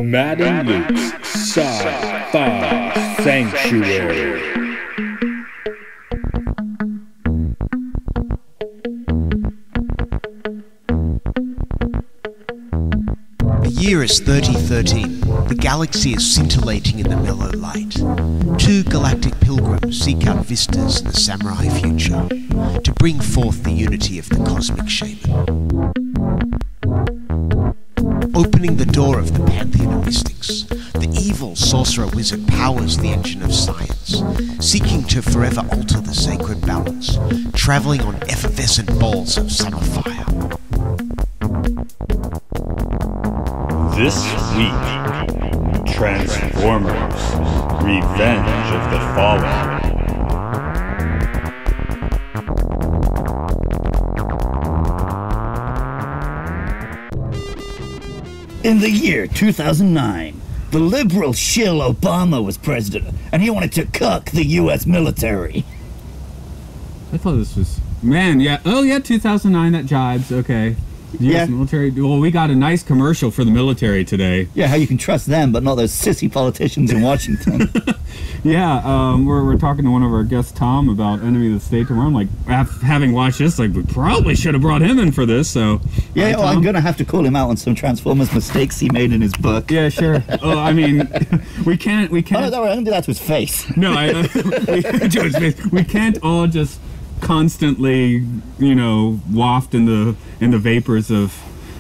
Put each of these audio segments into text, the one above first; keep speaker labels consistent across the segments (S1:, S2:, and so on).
S1: Matt and Luke's Sci-Fi Sanctuary.
S2: The year is 3013. The galaxy is scintillating in the mellow light. Two galactic pilgrims seek out vistas in the samurai future to bring forth the unity of the cosmic shaman. Opening the door of the pantheon of mystics, the evil sorcerer wizard powers the engine of science, seeking to forever alter the sacred balance, traveling on effervescent balls of summer fire.
S1: This week, Transformers: Revenge of the Fallen.
S3: In the year 2009, the liberal shill Obama was president, and he wanted to cuck the U.S. military.
S4: I thought this was... Man, yeah. Oh, yeah, 2009, that jibes. Okay. The U.S. military... Well, we got a nice commercial for the military today.
S3: Yeah, how you can trust them, but not those sissy politicians in Washington.
S4: Yeah, we're talking to one of our guests, Tom, about Enemy of the State tomorrow. I'm like, having watched this, like, we probably should have brought him in for this, so...
S3: Yeah, well, I'm going to have to call him out on some Transformers mistakes he made in his book.
S4: Yeah, sure. Oh, I mean, we can't...
S3: Oh, no, don't worry, I'm going to do that to his face.
S4: No, to his face. We can't all just constantly, waft in the vapors of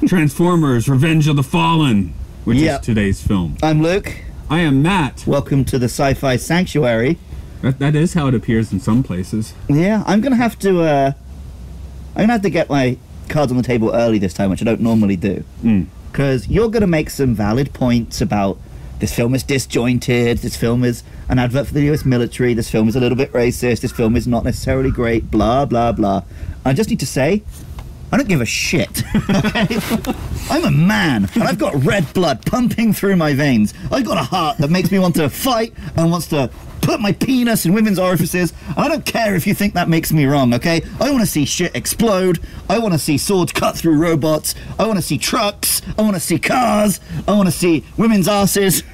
S4: Transformers: Revenge of the Fallen, which is today's film.
S3: I'm Luke.
S4: I am Matt.
S3: Welcome to the Sci-Fi Sanctuary.
S4: That is how it appears in some places.
S3: Yeah, I'm gonna have to get my cards on the table early this time, which I don't normally do. Because you're gonna make some valid points about this film is disjointed, this film is an advert for the US military, this film is a little bit racist, this film is not necessarily great, blah, blah, blah. I just need to say, I don't give a shit, okay? I'm a man, and I've got red blood pumping through my veins. I've got a heart that makes me want to fight and wants to put my penis in women's orifices. I don't care if you think that makes me wrong, okay? I want to see shit explode. I want to see swords cut through robots. I want to see trucks. I want to see cars. I want to see women's asses.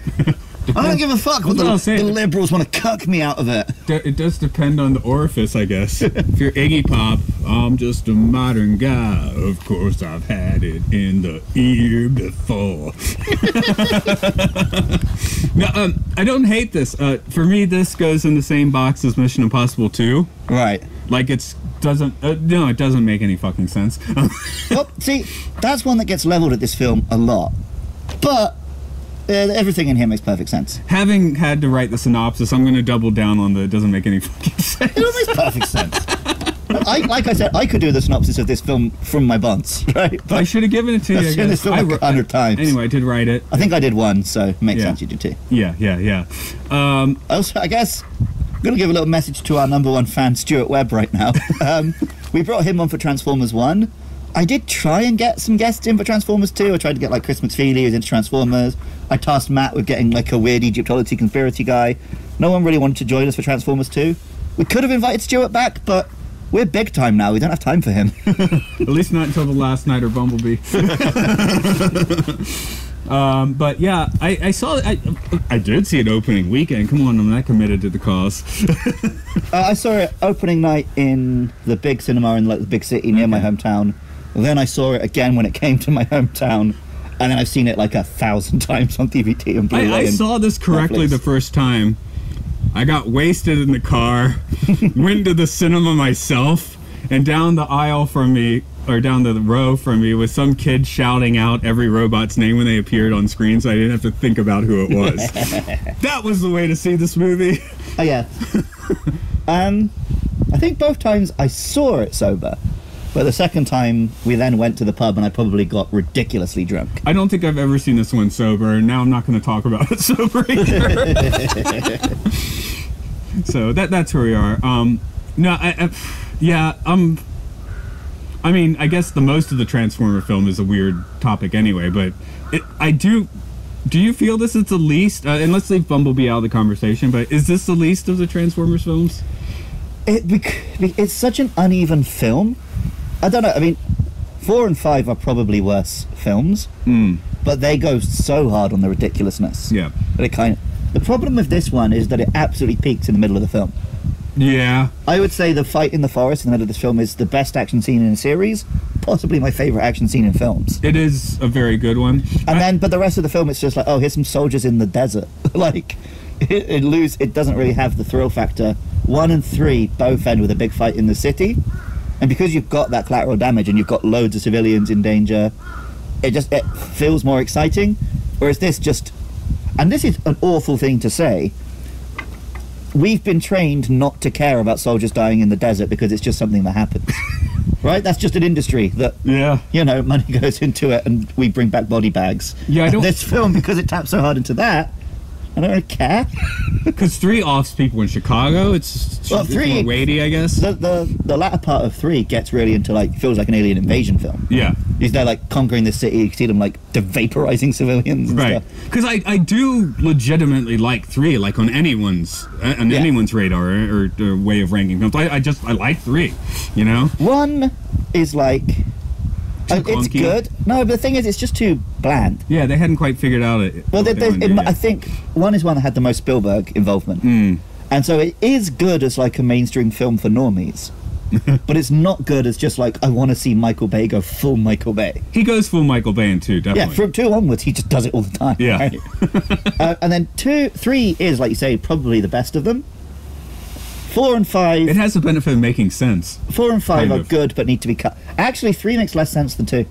S3: I don't give a fuck what the liberals want to cuck me out of it.
S4: It does depend on the orifice, I guess. If you're Iggy Pop, I'm just a modern guy. Of course, I've had it in the ear before. No, I don't hate this. For me, this goes in the same box as Mission Impossible 2.
S3: Right.
S4: Like, it doesn't make any fucking sense.
S3: Well, see, that's one that gets leveled at this film a lot. But everything in here makes perfect sense.
S4: Having had to write the synopsis, I'm going to double down on the it doesn't make any fucking sense.
S3: It makes perfect sense. Like I said, I could do the synopsis of this film from my buns, right? But
S4: I should have given it to you.
S3: I've seen this film like 100 times.
S4: Anyway, I did write it.
S3: I think I did one, so it makes sense you did too.
S4: Yeah.
S3: Also, I guess I'm going to give a little message to our #1 fan, Stuart Webb, right now. We brought him on for Transformers 1. I did try and get some guests in for Transformers 2. I tried to get like Chris McFeely, who's into Transformers. I tasked Matt with getting like a weird Egyptology conspiracy guy. No one really wanted to join us for Transformers 2. We could have invited Stuart back, but we're big time now. We don't have time for him.
S4: At least not until the last night or Bumblebee. But yeah, I saw it. I did see it opening weekend. Come on, I'm that committed to the cause.
S3: I saw it opening night in the big cinema in like the big city near my hometown. Then I saw it again when it came to my hometown, and then I've seen it like 1,000 times on DVD and Blu-ray.
S4: I saw this correctly the first time. I got wasted in the car, went to the cinema myself, and down the aisle from me, or down the row from me, was some kid shouting out every robot's name when they appeared on screen, so I didn't have to think about who it was. That was the way to see this movie.
S3: Oh yeah. I think both times I saw it sober. But the second time, we then went to the pub and I probably got ridiculously drunk.
S4: I don't think I've ever seen this one sober, and now I'm not going to talk about it sober either. So that's where we are. I mean, I guess the most of the Transformer film is a weird topic anyway, but do you feel this is the least, and let's leave Bumblebee out of the conversation, but is this the least of the Transformers films?
S3: It's such an uneven film. I don't know, I mean, 4 and 5 are probably worse films, but they go so hard on the ridiculousness.
S4: Yeah.
S3: That it the problem with this one is that it absolutely peaks in the middle of the film.
S4: Yeah.
S3: I would say the fight in the forest in the middle of this film is the best action scene in a series, possibly my favourite action scene in films.
S4: It is a very good one.
S3: But the rest of the film, it's just like, oh, here's some soldiers in the desert. Like, it doesn't really have the thrill factor. 1 and 3 both end with a big fight in the city, and because you've got that collateral damage and you've got loads of civilians in danger, it feels more exciting. Whereas this just, and this is an awful thing to say, we've been trained not to care about soldiers dying in the desert because it's just something that happens. Right? That's just an industry that, money goes into it and we bring back body bags.
S4: Yeah, I don't...
S3: This film, because it taps so hard into that, I don't really care.
S4: Because 3 offs people in Chicago. It's more weighty, I guess.
S3: The latter part of 3 gets really into, like, feels like an alien invasion film.
S4: Yeah.
S3: They're, like, conquering the city. You see them, like, vaporizing civilians and
S4: right.
S3: stuff.
S4: Because I do legitimately like 3, like, on anyone's radar or way of ranking films. I like 3, you know? 1
S3: is, like... it's good. No, but the thing is, it's just too bland.
S4: Yeah, they hadn't quite figured out it.
S3: Well, I think 1 is one that had the most Spielberg involvement. And so it is good as, like, a mainstream film for normies. But it's not good as just, like, I want to see Michael Bay go full Michael Bay.
S4: He goes full Michael Bay in 2, definitely.
S3: Yeah, from 2 onwards, he just does it all the time.
S4: Yeah.
S3: Right? And then 3 is, like you say, probably the best of them. 4 and 5...
S4: It has the benefit of making sense.
S3: 4 and 5 are good, but need to be cut. Actually, 3 makes less sense than 2.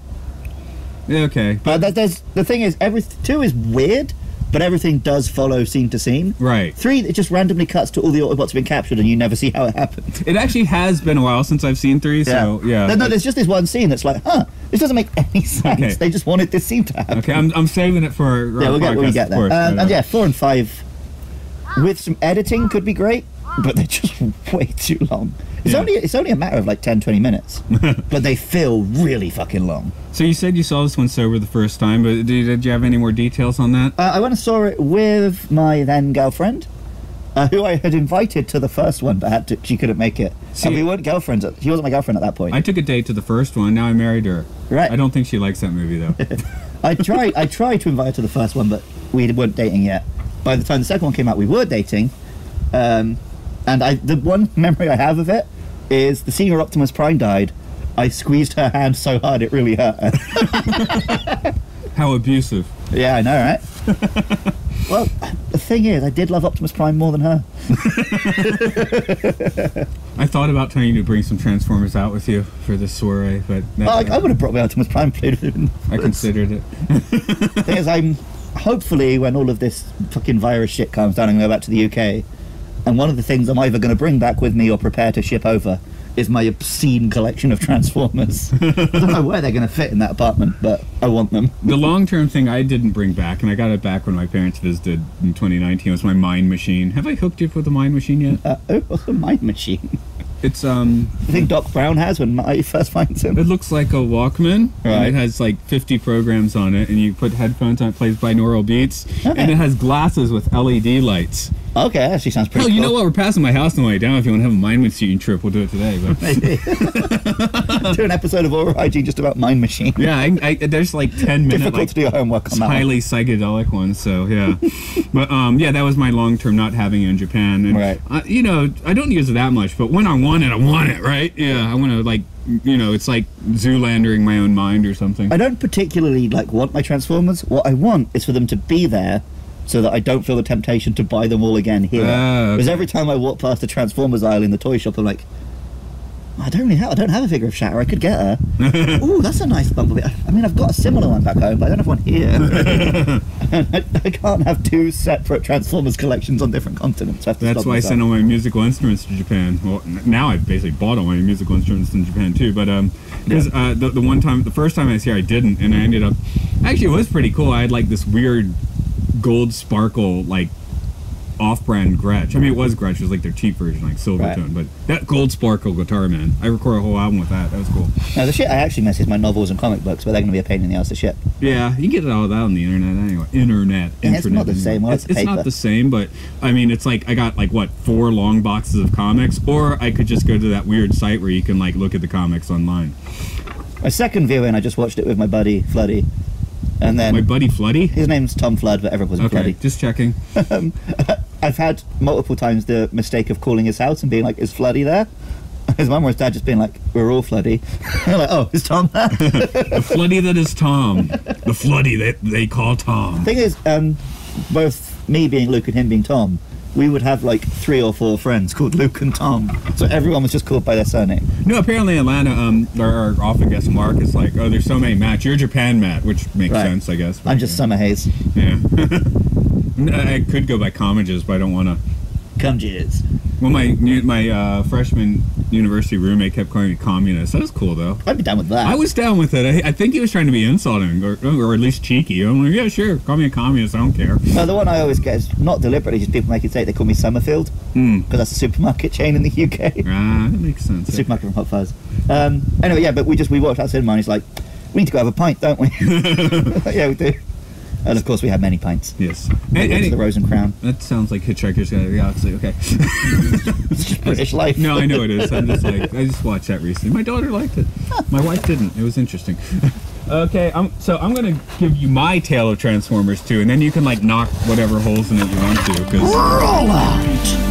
S4: Yeah, okay.
S3: But the thing is, 2 is weird, but everything does follow scene to scene.
S4: Right.
S3: 3, it just randomly cuts to all the Autobots have been captured, and you never see how it happened.
S4: It actually has been a while since I've seen 3, so yeah.
S3: No, there's just this one scene that's like, this doesn't make any sense. Okay. They just wanted this scene to happen.
S4: Okay, I'm saving it for
S3: we'll get when we get there. And 4 and 5, with some editing, could be great. But they're just way too long. It's only a matter of like 10-20 minutes, but they feel really fucking long.
S4: So you said you saw this one sober the first time, but did you have any more details on that?
S3: I went and saw it with my then girlfriend, who I had invited to the first one, but she couldn't make it. And we weren't girlfriends. She wasn't my girlfriend at that point.
S4: I took a date to the first one. Now I married her.
S3: Right.
S4: I don't think she likes that movie though.
S3: I tried to invite her to the first one, but we weren't dating yet. By the time the second one came out, we were dating. And the one memory I have of it is the scene where Optimus Prime died. I squeezed her hand so hard it really hurt her.
S4: How abusive.
S3: Yeah, I know, right? Well, the thing is, I did love Optimus Prime more than her.
S4: I thought about telling you to bring some Transformers out with you for this soiree, but...
S3: I would have brought me Optimus Prime, played with him.
S4: I considered it.
S3: The thing is, hopefully, when all of this fucking virus shit calms down, I'm going to go back to the UK. And one of the things I'm either going to bring back with me or prepare to ship over is my obscene collection of Transformers. I don't know where they're going to fit in that apartment, but I want them.
S4: The long-term thing I didn't bring back, and I got it back when my parents visited in 2019, was my Mind Machine. Have I hooked you up with the Mind Machine yet?
S3: What's a Mind Machine?
S4: It's,
S3: I think Doc Brown has when Marty first finds him.
S4: It looks like a Walkman,
S3: right.
S4: And it has like 50 programs on it, and you put headphones on, it plays binaural beats, and it has glasses with LED lights.
S3: Okay, that actually sounds pretty cool.
S4: You know what? We're passing my house on the way down. If you want to have a Mind Machine trip, we'll do it today. But.
S3: Maybe. Do an episode of Oral Hygiene just about Mind Machine.
S4: Yeah, there's like 10 minute
S3: difficult to do your homework on that
S4: highly psychedelic ones, so yeah. But that was my long-term not having it in Japan. And,
S3: right.
S4: I don't use it that much, but when I want it, right? Yeah, I want to, like, it's like Zoolandering my own mind or something.
S3: I don't particularly, want my Transformers. What I want is for them to be there so that I don't feel the temptation to buy them all again here.
S4: Okay.
S3: Because every time I walk past the Transformers aisle in the toy shop, I'm like, I don't have a figure of Shatter. I could get her. Ooh, that's a nice Bumblebee. I mean, I've got a similar one back home, but I don't have one here. I can't have 2 separate Transformers collections on different continents.
S4: That's why I sent all my musical instruments to Japan. Well, now I've basically bought all my musical instruments in Japan too. But because the first time I was here, I didn't, and I ended up. Actually, it was pretty cool. I had like this weird gold sparkle off-brand Gretsch. I mean, it was Gretsch. It was like their cheap version, like Silvertone. Right. But that gold sparkle guitar, man. I recorded a whole album with that. That was cool.
S3: Now, the shit I actually miss is my novels and comic books, but they're going to be a pain in the ass to ship.
S4: Yeah, you can get all that on the internet anyway.
S3: It's not the same. Well,
S4: it's not the same, but I mean, it's like I got 4 long boxes of comics, or I could just go to that weird site where you can look at the comics online.
S3: My second viewing, I just watched it with my buddy Floody, and then
S4: My buddy Floody?
S3: his name's Tom Flood, but everyone calls him
S4: Okay,
S3: Floody.
S4: just checking.
S3: I've had multiple times the mistake of calling his house and being like, "Is Floody there?" His mum or his dad just being like, "We're all Floody." I'm like, "Oh, is Tom there?"
S4: The Floody that is Tom. The Floody that they call Tom.
S3: Thing is, both me being Luke and him being Tom, we would have like 3 or 4 friends called Luke and Tom. So everyone was just called by their surname.
S4: No, apparently Atlanta, our often guest Mark is like, oh, there's so many Matt. You're Japan Matt, which makes
S3: Right.
S4: sense, I guess. but
S3: I'm just
S4: yeah.
S3: Summer Hayes.
S4: Yeah. I could go by Commages, but I don't want to.
S3: Come jizz.
S4: Well, my freshman university roommate kept calling me communist. That was cool, though.
S3: I'd be down with that.
S4: I was down with it. I think he was trying to be insulting, or at least cheeky. I'm like, yeah, sure, call me a communist. I don't care.
S3: No, the one I always get is not deliberately, just people make it say they call me Summerfield, because that's a supermarket chain in the UK.
S4: Ah, that makes sense.
S3: The supermarket from Hot Fuzz. Anyway, yeah, but we walked out cinema and he's like, "We need to go have a pint, don't we?" Yeah, we do. And of course, we had many pints.
S4: Yes.
S3: We went to the Rose and Crown.
S4: That sounds like Hitchhiker's Guide to the Galaxy. Okay.
S3: It's just British life.
S4: No, I know it is. I'm just like, I just watched that recently. My daughter liked it. My wife didn't. It was interesting. Okay, so I'm gonna give you my tale of Transformers 2, and then you can like knock whatever holes in it you want to. Cause
S2: Roll out!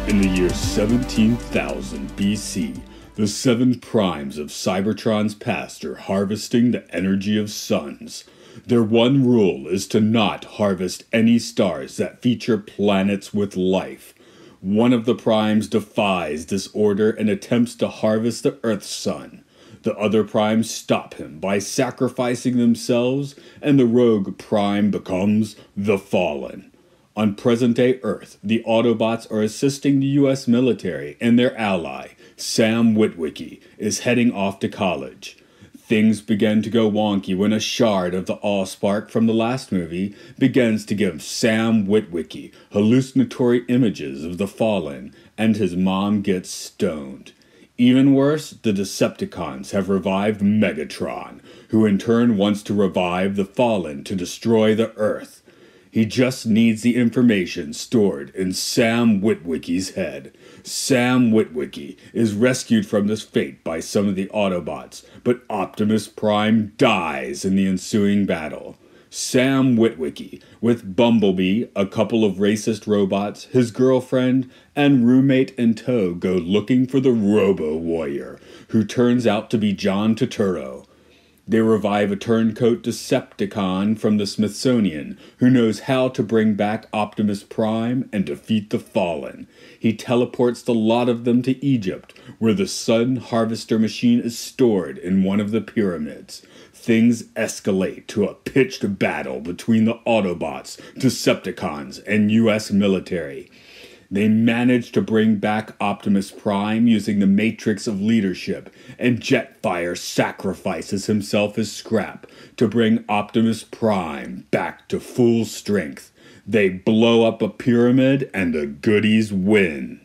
S1: In the year 17,000 BC, the 7 primes of Cybertron's past are harvesting the energy of suns. Their one rule is to not harvest any stars that feature planets with life. One of the primes defies this order and attempts to harvest the Earth's sun. The other primes stop him by sacrificing themselves, and the rogue prime becomes the Fallen. On present-day Earth, the Autobots are assisting the U.S. military, and their ally, Sam Witwicky, is heading off to college. Things begin to go wonky when a shard of the Allspark from the last movie begins to give Sam Witwicky hallucinatory images of the Fallen, and his mom gets stoned. Even worse, the Decepticons have revived Megatron, who in turn wants to revive the Fallen to destroy the Earth. He just needs the information stored in Sam Witwicky's head. Sam Witwicky is rescued from this fate by some of the Autobots, but Optimus Prime dies in the ensuing battle. Sam Witwicky, with Bumblebee, a couple of racist robots, his girlfriend, and roommate in tow, go looking for the Robo-Warrior, who turns out to be John Turturro. They revive a turncoat Decepticon from the Smithsonian, who knows how to bring back Optimus Prime and defeat the Fallen. He teleports the lot of them to Egypt, where the Sun Harvester machine is stored in one of the pyramids. Things escalate to a pitched battle between the Autobots, Decepticons, and U.S. military. They manage to bring back Optimus Prime using the Matrix of Leadership, and Jetfire sacrifices himself as scrap to bring Optimus Prime back to full strength. They blow up a pyramid, and the goodies win.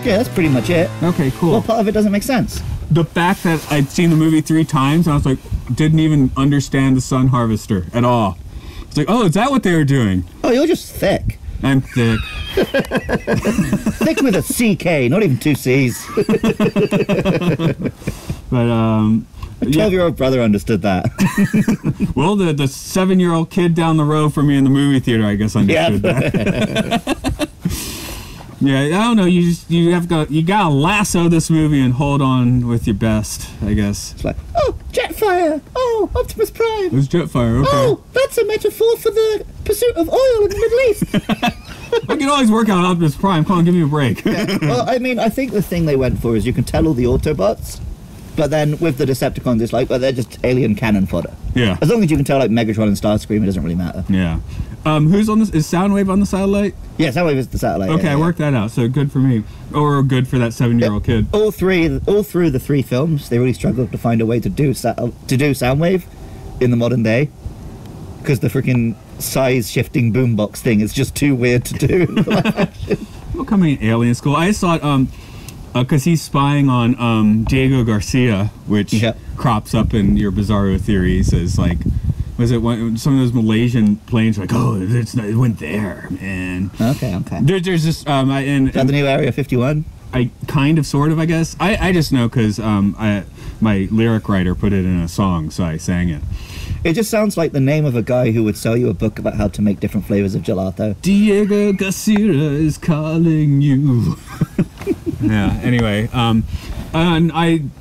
S3: Yeah, that's pretty much it.
S4: okay, cool.
S3: What part of it doesn't make sense?
S4: The fact that I'd seen the movie 3 times, I was like, didn't even understand the Sun Harvester at all. It's like, oh, is that what they were doing?
S3: Oh, you're just thick.
S4: I'm thick.
S3: Thick with a CK, not even 2 C's.
S4: But,
S3: A 12-year-old brother understood that.
S4: well, the 7-year-old kid down the road from me in the movie theater, I guess, understood that. Yeah, I don't know. You gotta lasso this movie and hold on with your best, I guess.
S3: It's like, oh, jet Jetfire! Oh, Optimus Prime!
S4: It was Jetfire, okay.
S3: Oh, that's a metaphor for the pursuit of oil in the Middle East!
S4: I can always work out Optimus Prime. Come on, give me a break.
S3: Well, I mean, I think the thing they went for is you can tell all the Autobots, but then with the Decepticons, it's like, well, they're just alien cannon fodder.
S4: Yeah.
S3: As long as you can tell, like, Megatron and Starscream, it doesn't really matter.
S4: Yeah. Who's on this? Is Soundwave on the satellite?
S3: Yeah, Soundwave is the satellite.
S4: Okay,
S3: yeah,
S4: I
S3: yeah.
S4: worked that out. So good for me. Or good for that 7-year-old kid.
S3: All through the 3 films, they really struggled to find a way to do Soundwave in the modern day, because the freaking size-shifting boombox thing is just too weird to do.
S4: Look how many alien school. I saw it because he's spying on Diego Garcia, which
S3: Yeah.
S4: crops up in your Bizarro theories as like, was it some of those Malaysian planes like, oh, it went there, man.
S3: Okay.
S4: There's just
S3: Is that the new Area 51?
S4: I kind of, sort of, I guess. I just know because my lyric writer put it in a song, so I sang it.
S3: It just sounds like the name of a guy who would sell you a book about how to make different flavors of gelato.
S4: Diego Garcia is calling you. Yeah. Anyway, and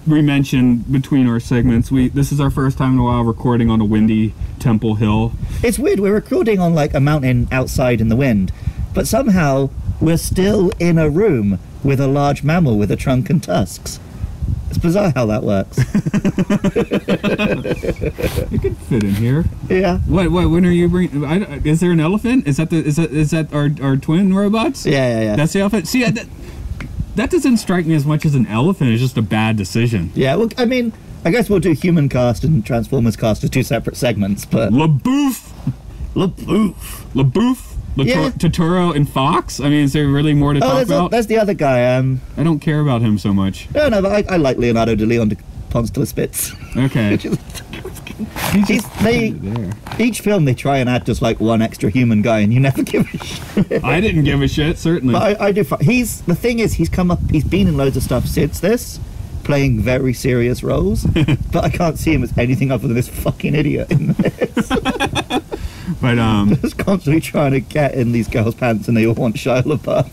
S4: we mentioned between our segments, this is our first time in a while recording on a windy Temple Hill.
S3: It's weird, we're recording on like a mountain outside in the wind, but somehow we're still in a room with a large mammal with a trunk and tusks. It's bizarre how that works.
S4: It could fit in here.
S3: Yeah.
S4: What? When are you bringing? Is there an elephant? Is that our twin robots?
S3: Yeah.
S4: That's the elephant. See, that doesn't strike me as much as an elephant. It's just a bad decision.
S3: Yeah, well, I mean, I guess we'll do Human Cast and Transformers Cast as 2 separate segments, but...
S4: LaBouffe,
S3: Yeah.
S4: Totoro, and Fox. I mean, is there really more to talk about?
S3: There's the other guy.
S4: I don't care about him so much.
S3: No, but I like Leonardo de Leon de Ponce de Spitz.
S4: Okay.
S3: Each film they try and add just like one extra human guy, and you never give a shit.
S4: I didn't give a shit, certainly.
S3: But I do. The thing is, he's been in loads of stuff since this, playing very serious roles. But I can't see him as anything other than this fucking idiot in this.
S4: But
S3: Just constantly trying to get in these girls' pants, and they all want Shia LaBeouf.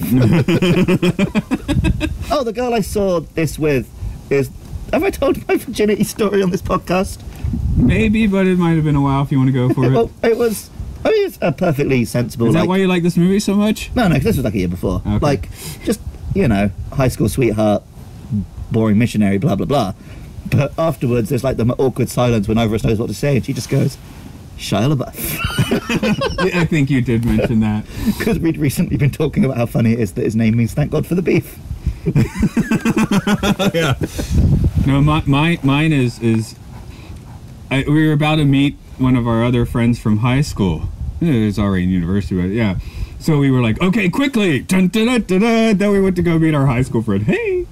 S3: Oh, the girl I saw this with is. Have I told my virginity story on this podcast?
S4: maybe, but it might have been a while if you want to go for it.
S3: Well, it was. I mean, it's a perfectly sensible.
S4: Is that why you like this movie so much?
S3: No, because this was like a year before.
S4: Okay.
S3: Like, just, high school sweetheart, boring missionary, blah, blah, blah. But afterwards, there's like the awkward silence when neither of us knows what to say, and she just goes, Shia LaBeouf.
S4: I think you did mention that.
S3: Because we'd recently been talking about how funny it is that his name means thank God for the beef.
S4: Yeah. No, mine is we were about to meet one of our other friends from high school. It was already in university, but yeah. So we were like, okay, quickly! Dun, dun, dun, dun, dun. Then we went to go meet our high school friend. Hey!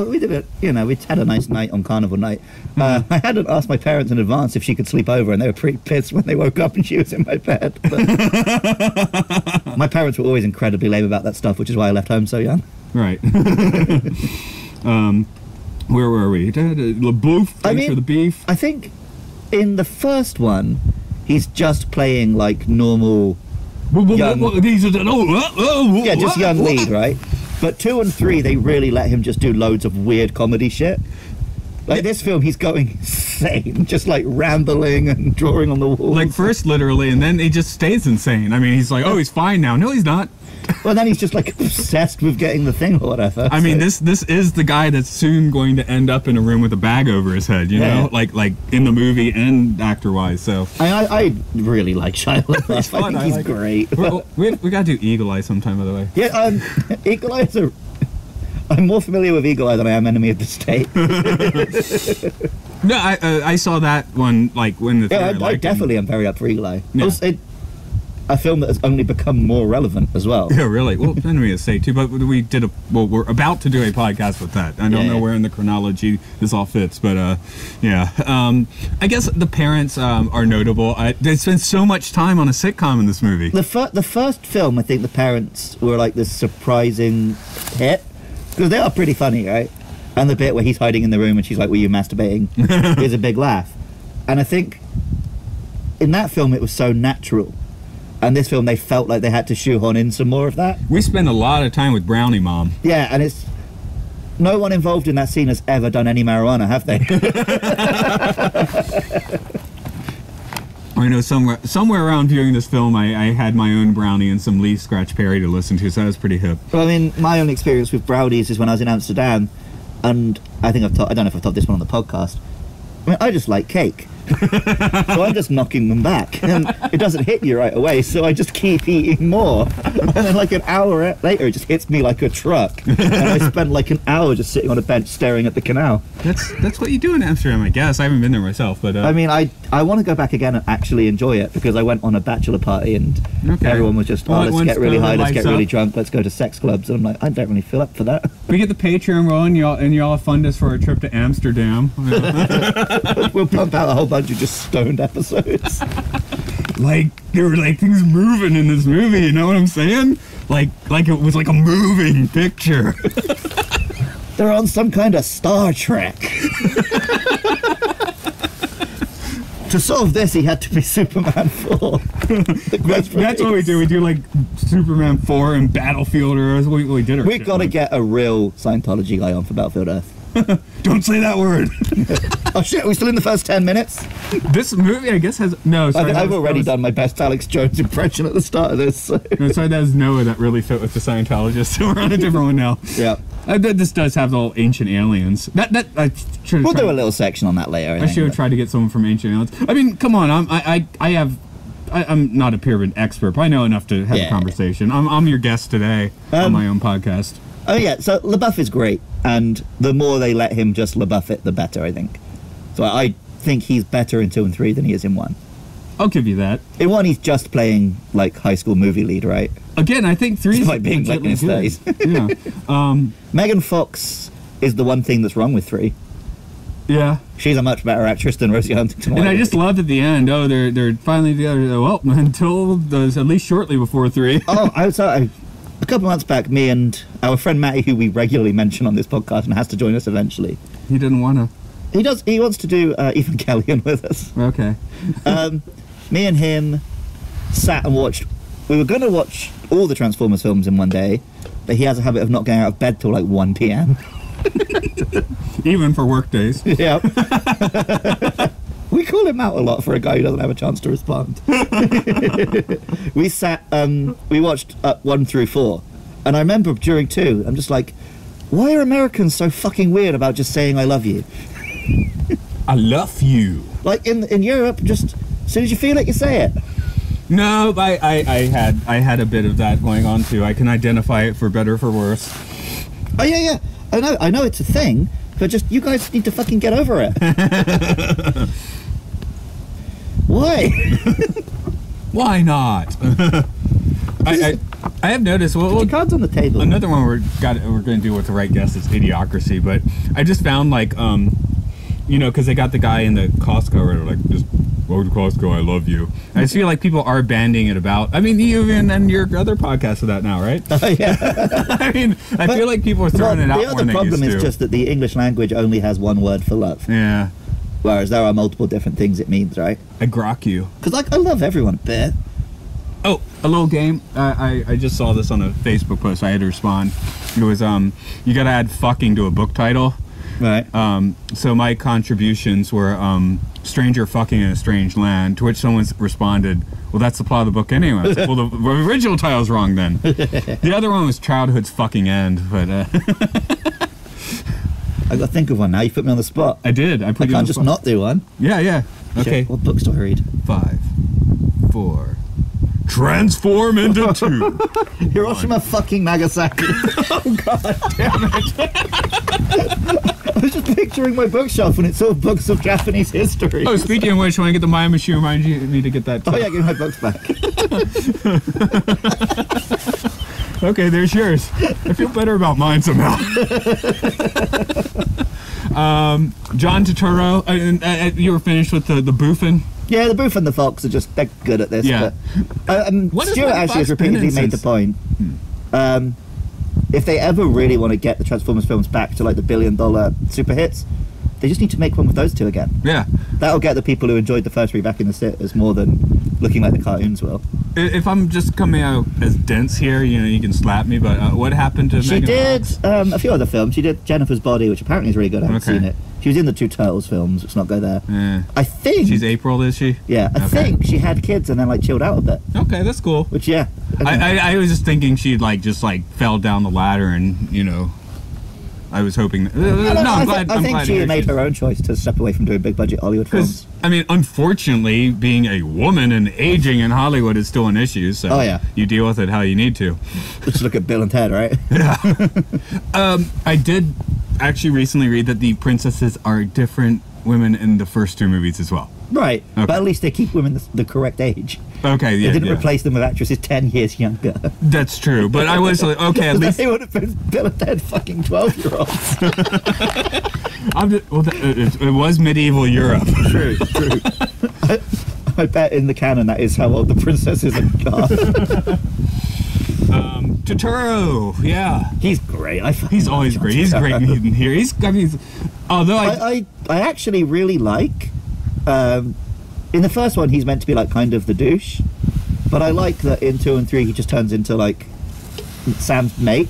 S3: We did it, we had a nice night on Carnival night. I hadn't asked my parents in advance if she could sleep over, and they were pretty pissed when they woke up and she was in my bed. But my parents were always incredibly lame about that stuff, which is why I left home so young.
S4: Right. Where were we? LaBeouf, thanks for the beef.
S3: I think in the first one, he's just playing like normal... Yeah, just young lead, right? But 2 and 3, they really let him just do loads of weird comedy shit. Like this film, he's going insane, just like rambling and drawing on the walls.
S4: Like first literally, and then he just stays insane. I mean, he's like, oh, he's fine now. No, he's not.
S3: Well, then he's just like obsessed with getting the thing or whatever.
S4: I mean, this is the guy that's soon going to end up in a room with a bag over his head, you know? Like in the movie and actor-wise, so.
S3: I really like Shia LaBeouf.
S4: He's fun,
S3: I think he's
S4: like
S3: great.
S4: We gotta do Eagle Eye sometime, by the way.
S3: Yeah, Eagle Eye is I'm more familiar with Eagle Eye than I am Enemy of the State.
S4: No, I saw that one, like, when the theater,
S3: I definitely am very up for Eagle Eye.
S4: Yeah.
S3: Also, a film that has only become more relevant as well.
S4: Yeah, really. Well, Enemy of the State, too, but we're about to do a podcast with that. I don't know where in the chronology this all fits, but, yeah. I guess the parents are notable. They spend so much time on a sitcom in this movie.
S3: The first film, I think the parents were like this surprising hit. Because they are pretty funny, right? And the bit where he's hiding in the room and she's like, were you masturbating? Is a big laugh. And I think in that film it was so natural. And this film they felt like they had to shoehorn in some more of that.
S4: We spend a lot of time with Brownie Mom.
S3: Yeah, and it's... no one involved in that scene has ever done any marijuana, have they?
S4: I know somewhere around viewing this film, I had my own brownie and some Lee Scratch Perry to listen to, so that was pretty hip.
S3: Well, I mean, my only experience with brownies is when I was in Amsterdam, and I think I don't know if I've told this one on the podcast. I mean, I just like cake. So I'm just knocking them back, and it doesn't hit you right away, so I just keep eating more, and then like an hour later it just hits me like a truck, and I spend like an hour just sitting on a bench staring at the canal.
S4: That's what you do in Amsterdam, I guess. I haven't been there myself, but
S3: I mean, I want to go back again and actually enjoy it, because I went on a bachelor party and everyone was just,
S4: Well,
S3: let's get really high, let's get really
S4: up.
S3: drunk, let's go to sex clubs, and I'm like, I don't really feel up for that.
S4: we get the Patreon rolling, y'all fund us for a trip to Amsterdam.
S3: We'll pump out a whole bunch of just stoned episodes.
S4: Like there were like things moving in this movie, you know what I'm saying? Like it was like a moving picture.
S3: They're on some kind of Star Trek. To solve this, he had to be Superman 4.
S4: That's what we do. We do like Superman 4 and Battlefield Earth. We did our
S3: We've
S4: shit,
S3: got to
S4: like-
S3: get a real Scientology guy on for Battlefield Earth.
S4: Don't say that word.
S3: Oh shit, are we still in the first 10 minutes?
S4: This movie, I guess, has no. Sorry,
S3: I've
S4: that
S3: already
S4: was-
S3: done my best Alex Jones impression at the start of this. So.
S4: No, sorry, that was Noah that really fit with the Scientologist. So we're on a different one now.
S3: Yeah.
S4: This does have the whole ancient aliens. I should.
S3: We'll do a little section on that later.
S4: I should have tried to get someone from Ancient Aliens. I mean, come on. I'm not a pyramid expert, but I know enough to have a
S3: Yeah.
S4: conversation. I'm your guest today on my own podcast.
S3: Oh yeah, so LaBeouf is great, and the more they let him just LaBeouf it, the better, I think. So I think he's better in 2 and 3 than he is in 1.
S4: I'll give you that.
S3: In 1, he's just playing like high school movie lead, right?
S4: Again, I think 3 is
S3: Despite being like in his
S4: legitimately good. Yeah.
S3: Megan Fox is the one thing that's wrong with 3.
S4: Yeah.
S3: She's a much better actress than Rosie Huntington.
S4: And I just loved at the end. Oh, they're finally together. Well, until those at least shortly before 3.
S3: Oh, a couple months back, me and our friend Matty, who we regularly mention on this podcast and has to join us eventually,
S4: He didn't want to.
S3: he wants to do Evangelion with us.
S4: Okay.
S3: Me and him sat and watched. We were going to watch all the Transformers films in one day, but he has a habit of not getting out of bed till like 1 p.m.
S4: Even for work days.
S3: Yeah. We call him out a lot for a guy who doesn't have a chance to respond. We sat, we watched 1 through 4, and I remember during 2, I'm just like, why are Americans so fucking weird about just saying I love you?
S4: I love you.
S3: Like in Europe, just as soon as you feel it, you say it.
S4: No, I had a bit of that going on too. I can identify it for better or for worse.
S3: Oh yeah. I know it's a thing, but just you guys need to fucking get over it. Why?
S4: Why not? I have noticed. Well,
S3: The cards on the table.
S4: another one we're going to do with the right guess is Idiocracy, but I just found like because they got the guy in the Costco where they're like, just go to Costco, I love you. I just feel like people are banding it about. I mean, you and your other podcast of that now, right?
S3: Oh yeah.
S4: I mean, I feel like people are throwing it out
S3: The
S4: more
S3: other
S4: than they
S3: problem
S4: used
S3: is
S4: to.
S3: just that the English language only has one word for love,
S4: Yeah,
S3: whereas there are multiple different things it means, right?
S4: I grok you.
S3: Because like I love everyone a bit.
S4: Oh, a little game. I just saw this on a Facebook post. I had to respond. It was you got to add fucking to a book title.
S3: Right.
S4: So my contributions were stranger fucking in a strange land, to which someone responded, well, that's the plot of the book anyway. I was like, well, the original title's wrong then. The other one was childhood's fucking end, but
S3: I got to think of one now. You put me on the spot.
S4: I did. I put
S3: I
S4: you on
S3: can't
S4: the
S3: just
S4: spot.
S3: not do one.
S4: Yeah. Okay.
S3: Shit, what books do I read?
S4: 5, 4. Transform into 2.
S3: Hiroshima fucking Nagasaki. Oh god damn it. I was just picturing my bookshelf and it's all books of Japanese history.
S4: Oh, speaking of which, when I get the Maya machine, remind me to get that.
S3: Oh yeah, give me my books back.
S4: Okay, there's yours. I feel better about mine somehow. John Turturro, you were finished with the boofing.
S3: Yeah, the Booth and the Fox are just, they're good at this.
S4: Yeah.
S3: But,
S4: What has
S3: Stuart
S4: Mike
S3: actually has
S4: Fox been
S3: repeatedly
S4: in
S3: made the
S4: since?
S3: point. If they ever really want to get the Transformers films back to like the $1 billion super hits, they just need to make one with those two again.
S4: Yeah.
S3: That'll get the people who enjoyed the first three back in the theaters more than looking like the cartoons will.
S4: If I'm just coming out as dense here, you can slap me. But what happened to
S3: She
S4: Megan
S3: did
S4: Fox?
S3: a few other films. She did Jennifer's Body, which apparently is really good. I haven't
S4: Okay.
S3: seen it. She was in the two Turtles films. Let's not go there.
S4: Eh.
S3: I think
S4: She's April, is she?
S3: Yeah, I
S4: Okay.
S3: think she had kids and then like chilled out a bit.
S4: Okay, that's cool.
S3: Which yeah,
S4: I was just thinking she'd just fell down the ladder and I was hoping. I'm glad.
S3: I think
S4: to
S3: she
S4: hear
S3: made
S4: she's-
S3: her own choice to step away from doing big budget Hollywood films.
S4: Because, I mean, unfortunately, being a woman and aging in Hollywood is still an issue. So
S3: Oh, yeah.
S4: you deal with it how you need to.
S3: Just look at Bill and Ted, right?
S4: I did actually recently read that the princesses are different women in the first two movies as well.
S3: Right,
S4: Okay.
S3: but at least they keep women the correct age.
S4: Okay, yeah,
S3: They didn't
S4: yeah.
S3: replace them with actresses 10 years younger.
S4: That's true. But I was like, okay, at least
S3: They would have been Bill and Ted fucking 12-year-olds.
S4: it was medieval Europe.
S3: True. I bet in the canon that is how old the princesses are.
S4: Totoro, yeah.
S3: He's great.
S4: He's always great. He's great in here. Although
S3: I actually really like. In the first one, he's meant to be like kind of the douche, but I like that in 2 and 3 he just turns into like Sam's mate.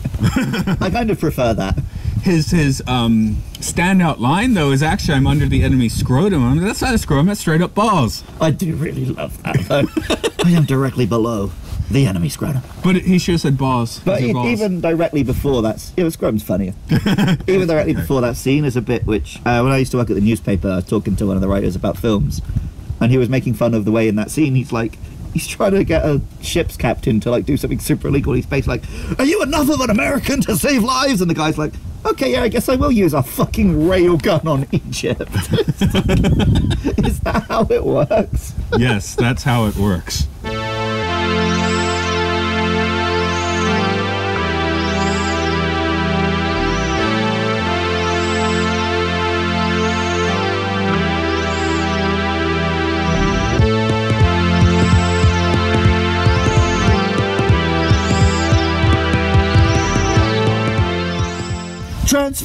S3: I kind of prefer that.
S4: his standout line though is actually "I'm under the enemy scrotum." I mean, that's not a scrotum. That's straight up balls.
S3: I do really love that though. I am directly below the enemy scrotum.
S4: But he should have said balls.
S3: But
S4: He said balls.
S3: even directly before that, scrotum's funnier. Even directly before that scene is a bit which, when I used to work at the newspaper, I was talking to one of the writers about films, and he was making fun of the way in that scene he's trying to get a ship's captain to like do something super illegal. He's basically like, "Are you enough of an American to save lives?" And the guy's like, "Okay, yeah, I guess I will use a fucking railgun on Egypt." Is that how it works?
S4: Yes, that's how it works.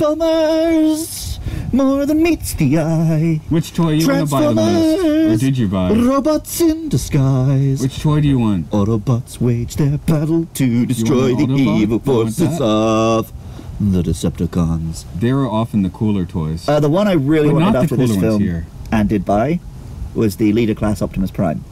S3: Transformers, more than meets the eye.
S4: Which toy you want to buy the most? Or did you buy?
S3: Robots in disguise.
S4: Which toy do you want?
S3: Autobots wage their battle to destroy
S4: want
S3: the
S4: an Autobot?
S3: evil
S4: You want
S3: forces
S4: that?
S3: of the Decepticons.
S4: They were often the cooler toys.
S3: The one I really
S4: But
S3: wanted
S4: not the
S3: after this
S4: cooler ones
S3: film
S4: here.
S3: and did buy was the leader class Optimus Prime.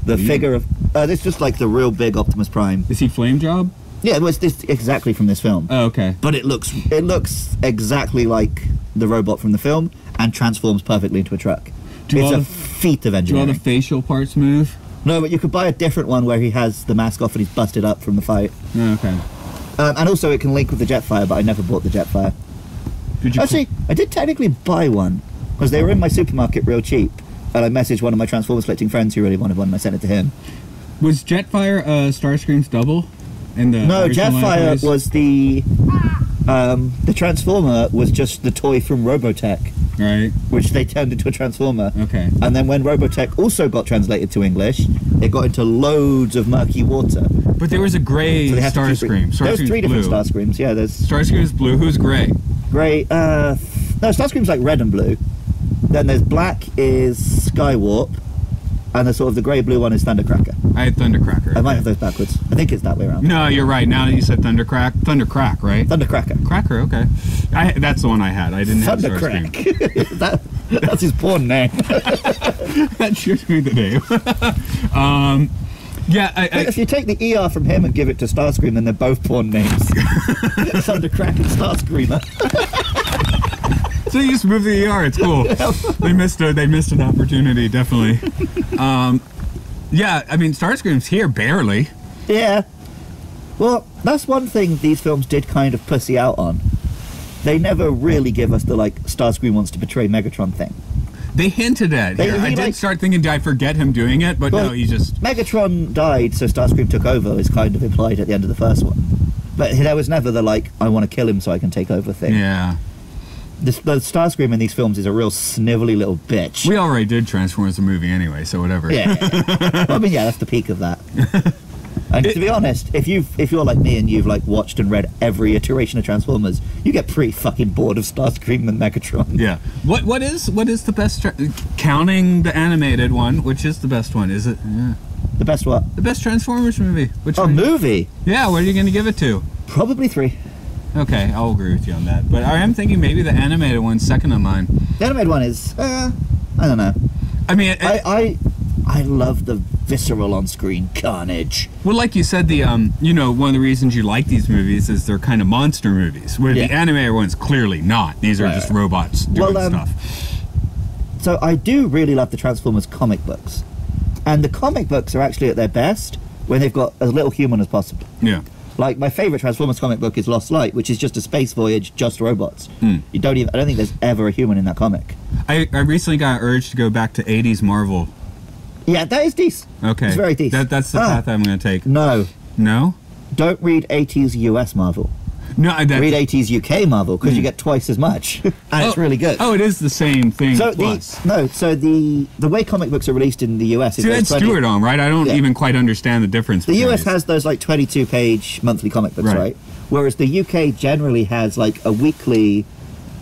S3: The figure of this is just like the real big Optimus Prime.
S4: Is he Flame Job?
S3: Yeah, it was this exactly from this film.
S4: Oh, okay.
S3: But it looks exactly like the robot from the film and transforms perfectly into a truck.
S4: Do
S3: It's
S4: all
S3: a
S4: the-
S3: feat of
S4: Do all the
S3: engineering.
S4: facial parts move?
S3: No, but you could buy a different one where he has the mask off and he's busted up from the fight.
S4: Oh, okay.
S3: And also it can link with the Jetfire, but I never bought the Jetfire.
S4: Did you
S3: Actually, I did technically buy one because they were in my supermarket real cheap. And I messaged one of my Transformers collecting friends who really wanted one and I sent it to him.
S4: was Jetfire Starscream's double? In the
S3: No,
S4: original
S3: Jetfire
S4: Enterprise?
S3: was the Transformer was just the toy from Robotech,
S4: Right.
S3: which they turned into a Transformer.
S4: Okay.
S3: And then when Robotech also got translated to English, it got into loads of murky water.
S4: But there was a gray
S3: So they had to keep
S4: Starscream.
S3: There's
S4: Starscream's
S3: three different
S4: blue.
S3: Starscreams. Yeah, there's
S4: Starscream's blue. Who's gray?
S3: grey. No, Starscream's like red and blue. Then there's black is Skywarp, and the sort of the grey-blue one is Thundercracker.
S4: I had Thundercracker.
S3: I might have those backwards. I think it's that way around.
S4: No, you're right. Now that you said Thundercrack, right?
S3: Thundercracker.
S4: Cracker, okay. That's the one I had. I didn't have Starscream.
S3: Thundercrack. That's his porn name.
S4: That should be the name. Yeah,
S3: If you take the ER from him and give it to Starscream, then they're both porn names. Thundercrack and Starscreamer.
S4: so you just move the ER. It's cool. They missed an opportunity, definitely. Yeah, I mean, Starscream's here barely.
S3: Yeah. Well, that's one thing these films did kind of pussy out on. They never really give us the, like, Starscream wants to betray Megatron thing.
S4: They hinted at it. I did start thinking, did I forget him doing it? But
S3: Well,
S4: no, he just...
S3: Megatron died, so Starscream took over, is kind of implied at the end of the first one. But there was never the, like, I want to kill him so I can take over thing.
S4: Yeah.
S3: The Starscream in these films is a real snivelly little bitch.
S4: We already did Transformers the movie anyway, so whatever.
S3: Yeah. Well, I mean, yeah, that's the peak of that. And to be honest, if you're like me and you've like watched and read every iteration of Transformers, you get pretty fucking bored of Starscream and Megatron.
S4: Yeah. What is the best? Counting the animated one, which is the best one? Is it? Yeah.
S3: The best what?
S4: The best Transformers movie. Which
S3: Oh,
S4: one?
S3: movie?
S4: Yeah. What are you going to give it to?
S3: Probably 3.
S4: Okay, I'll agree with you on that. But I am thinking maybe the animated one's second in line.
S3: The animated one is, I don't know.
S4: I mean,
S3: I love the visceral on-screen carnage.
S4: well, like you said, the one of the reasons you like these movies is they're kind of monster movies. Where
S3: Yeah.
S4: the animated one's clearly not. These are
S3: Right,
S4: just
S3: right.
S4: robots doing
S3: Well,
S4: stuff.
S3: So I do really love the Transformers comic books. And the comic books are actually at their best when they've got as little human as possible.
S4: Yeah.
S3: Like, my favourite Transformers comic book is Lost Light, which is just a space voyage, just robots. I don't think there's ever a human in that comic.
S4: I recently got urged to go back to 80s Marvel.
S3: Yeah, that is decent.
S4: Okay.
S3: It's very decent.
S4: That's the path I'm going to take.
S3: No,
S4: No?
S3: don't read 80s US Marvel.
S4: No, that's...
S3: Read 80s UK Marvel, because you get twice as much. And it's really good.
S4: Oh, it is the same thing.
S3: So
S4: plus.
S3: the way comic books are released in the US is
S4: See,
S3: those
S4: that's
S3: 20
S4: Stewart on, right? I don't
S3: Yeah.
S4: even quite understand the difference.
S3: The
S4: between
S3: US
S4: these.
S3: has those like 22-page monthly comic books,
S4: Right.
S3: right? Whereas the UK generally has like a weekly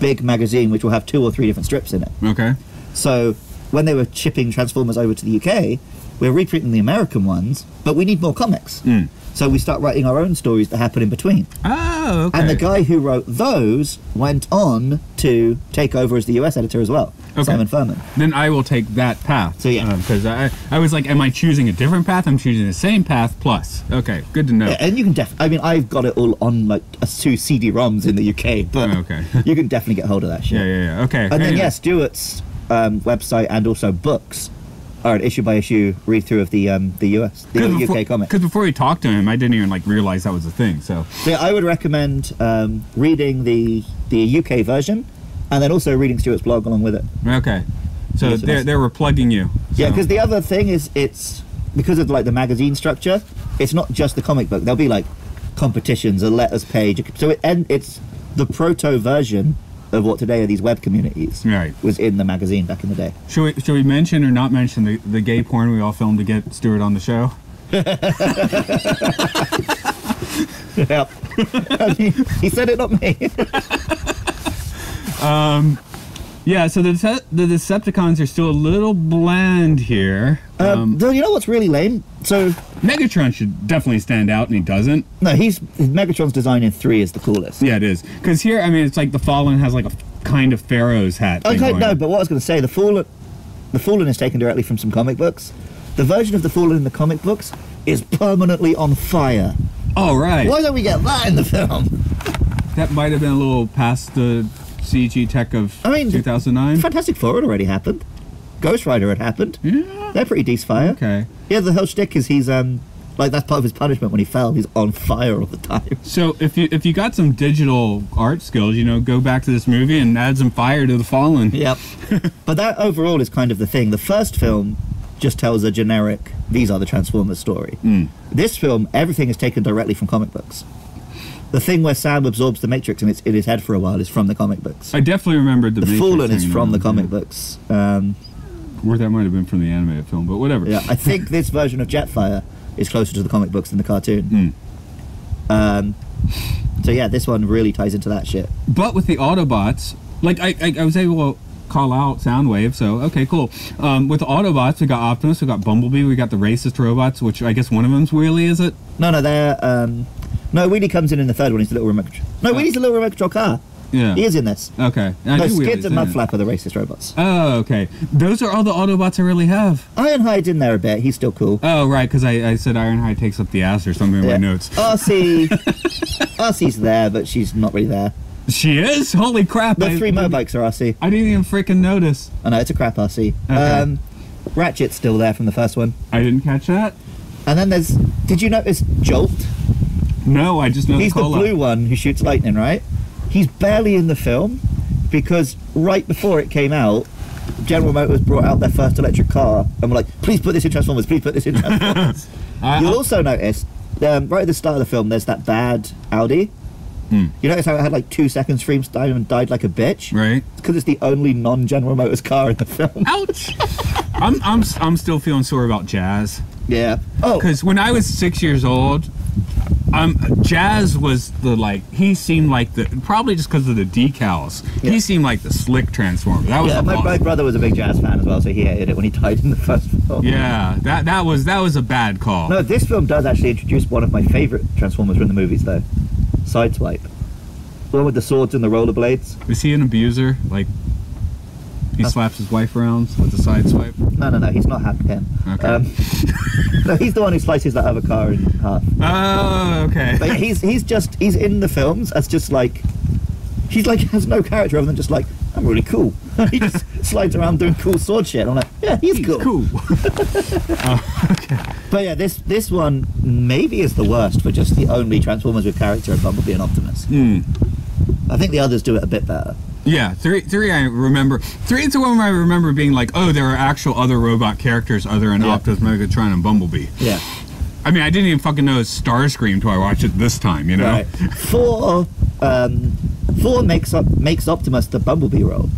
S3: big magazine which will have 2 or 3 different strips in it.
S4: Okay.
S3: So when they were shipping Transformers over to the UK, we're reprinting the American ones, but we need more comics. So we start writing our own stories that happen in between.
S4: Oh, okay.
S3: And the guy who wrote those went on to take over as the US editor as well,
S4: Okay.
S3: Simon Furman.
S4: Then I will take that path.
S3: So, yeah.
S4: Because I was like, am I choosing a different path? I'm choosing the same path plus. Okay, good to know.
S3: Yeah, and you can I mean, I've got it all on like 2 CD-ROMs in the UK, but
S4: Okay.
S3: you can definitely get hold of that shit.
S4: Yeah. Okay.
S3: And then,
S4: Anyway.
S3: yeah, Stewart's website and also books are an issue-by-issue read-through of the UK comic.
S4: Because before we talked to him, I didn't even like realize that was a thing. So
S3: So yeah, I would recommend reading the UK version and then also reading Stewart's blog along with it.
S4: okay, so
S3: Yes, yes.
S4: they were plugging you.
S3: Yeah,
S4: So-
S3: because the other thing is it's because of like the magazine structure, it's not just the comic book. There'll be like competitions, a letters page. So it's the proto version of what today are these web communities.
S4: Right.
S3: Was in the magazine back in the day.
S4: Should we mention or not mention the gay porn we all filmed to get Stewart on the show?
S3: Yeah. I mean, he said it, not me.
S4: Yeah. So the Decepticons are still a little bland here.
S3: Though you know what's really lame? So
S4: Megatron should definitely stand out, and he doesn't.
S3: no, Megatron's design in 3 is the coolest.
S4: Yeah, it is. Because here, I mean, it's like the Fallen has like a kind of Pharaoh's hat. thing
S3: Okay,
S4: going
S3: no,
S4: on.
S3: but what I was going to say, the Fallen is taken directly from some comic books. The version of the Fallen in the comic books is permanently on fire.
S4: Oh, right.
S3: Why don't we get that in the film?
S4: That might have been a little past the CG tech of
S3: I mean,
S4: 2009.
S3: Fantastic Four had already happened. Ghost Rider had happened.
S4: Yeah.
S3: They're pretty decent fire.
S4: Okay.
S3: Yeah, the whole shtick is he's like that's part of his punishment when he fell. He's on fire all the time.
S4: So if you got some digital art skills, go back to this movie and add some fire to the Fallen.
S3: Yep. But that overall is kind of the thing. The first film just tells a generic, these are the Transformers story. This film, everything is taken directly from comic books. The thing where Sam absorbs the Matrix and it's in his head for a while is from the comic books.
S4: I definitely remembered the
S3: The
S4: Matrix
S3: Fallen is
S4: hanging
S3: from the
S4: around,
S3: comic
S4: yeah.
S3: books.
S4: Or that might have been from the animated film, but whatever.
S3: Yeah, I think this version of Jetfire is closer to the comic books than the cartoon. So yeah, this one really ties into that shit.
S4: But with the Autobots, like I was able to call out Soundwave, so okay, cool. With the Autobots, we got Optimus, we got Bumblebee, we got the racist robots, which I guess one of them's Wheelie, is it?
S3: No, they're no, Wheelie comes in the third one. He's the little remote control. No, Wheelie's the little remote control car.
S4: Yeah.
S3: He is in this.
S4: Okay. I
S3: No,
S4: knew Wheelie's
S3: Skids and
S4: in it.
S3: Mudflap are the racist robots.
S4: Oh, okay. Those are all the Autobots I really have.
S3: Ironhide's in there a bit. He's still cool.
S4: Oh, right, because I said Ironhide takes up the ass or something in
S3: Yeah.
S4: my notes.
S3: RC's there, but she's not really there.
S4: She is? Holy crap.
S3: The 3 motorbikes are RC.
S4: I didn't even freaking notice.
S3: I know, it's a crap RC.
S4: Okay.
S3: Ratchet's still there from the first one.
S4: I didn't catch that.
S3: And then did you notice Jolt?
S4: No, I just know
S3: He's the
S4: cola.
S3: blue one who shoots lightning, right? He's barely in the film because right before it came out, General Motors brought out their first electric car and were like, please put this in Transformers, please put this in Transformers. You'll also notice, right at the start of the film, there's that bad Audi. You notice how it had like 2 seconds frame time and died like a bitch?
S4: Right.
S3: Because it's the only non-General Motors car in the film.
S4: Ouch. I'm still feeling sore about Jazz.
S3: Yeah. Oh,
S4: Because when I was 6 years old, Jazz was he seemed like probably just because of the decals,
S3: Yeah.
S4: he seemed like the slick Transformer. That was
S3: yeah. My brother was a big Jazz fan as well, so he hated it when he died in the first film.
S4: Yeah, that was a bad call.
S3: No, this film does actually introduce one of my favorite Transformers from the movies, though. Sideswipe. The one with the swords and the rollerblades.
S4: Is he an abuser? Like, he slaps his wife around with the side swipe?
S3: No, he's not Happy Ken.
S4: Okay.
S3: No, he's the one who slices that other car in half.
S4: Oh, okay.
S3: But he's in the films as just like, he's like has no character other than just like, I'm really cool. He just slides around doing cool sword shit. I'm like, yeah, he's cool.
S4: Cool. Okay.
S3: But yeah, this one maybe is the worst for just the only Transformers with character of Bumblebee and Optimus. I think the others do it a bit better.
S4: Yeah, three I remember. 3 is the one where I remember being like, oh, there are actual other robot characters other than Optimus, Megatron, and Bumblebee.
S3: Yeah.
S4: I mean, I didn't even fucking know it was Starscream till I watched it this time, you know?
S3: Right. 4 makes Optimus the Bumblebee role.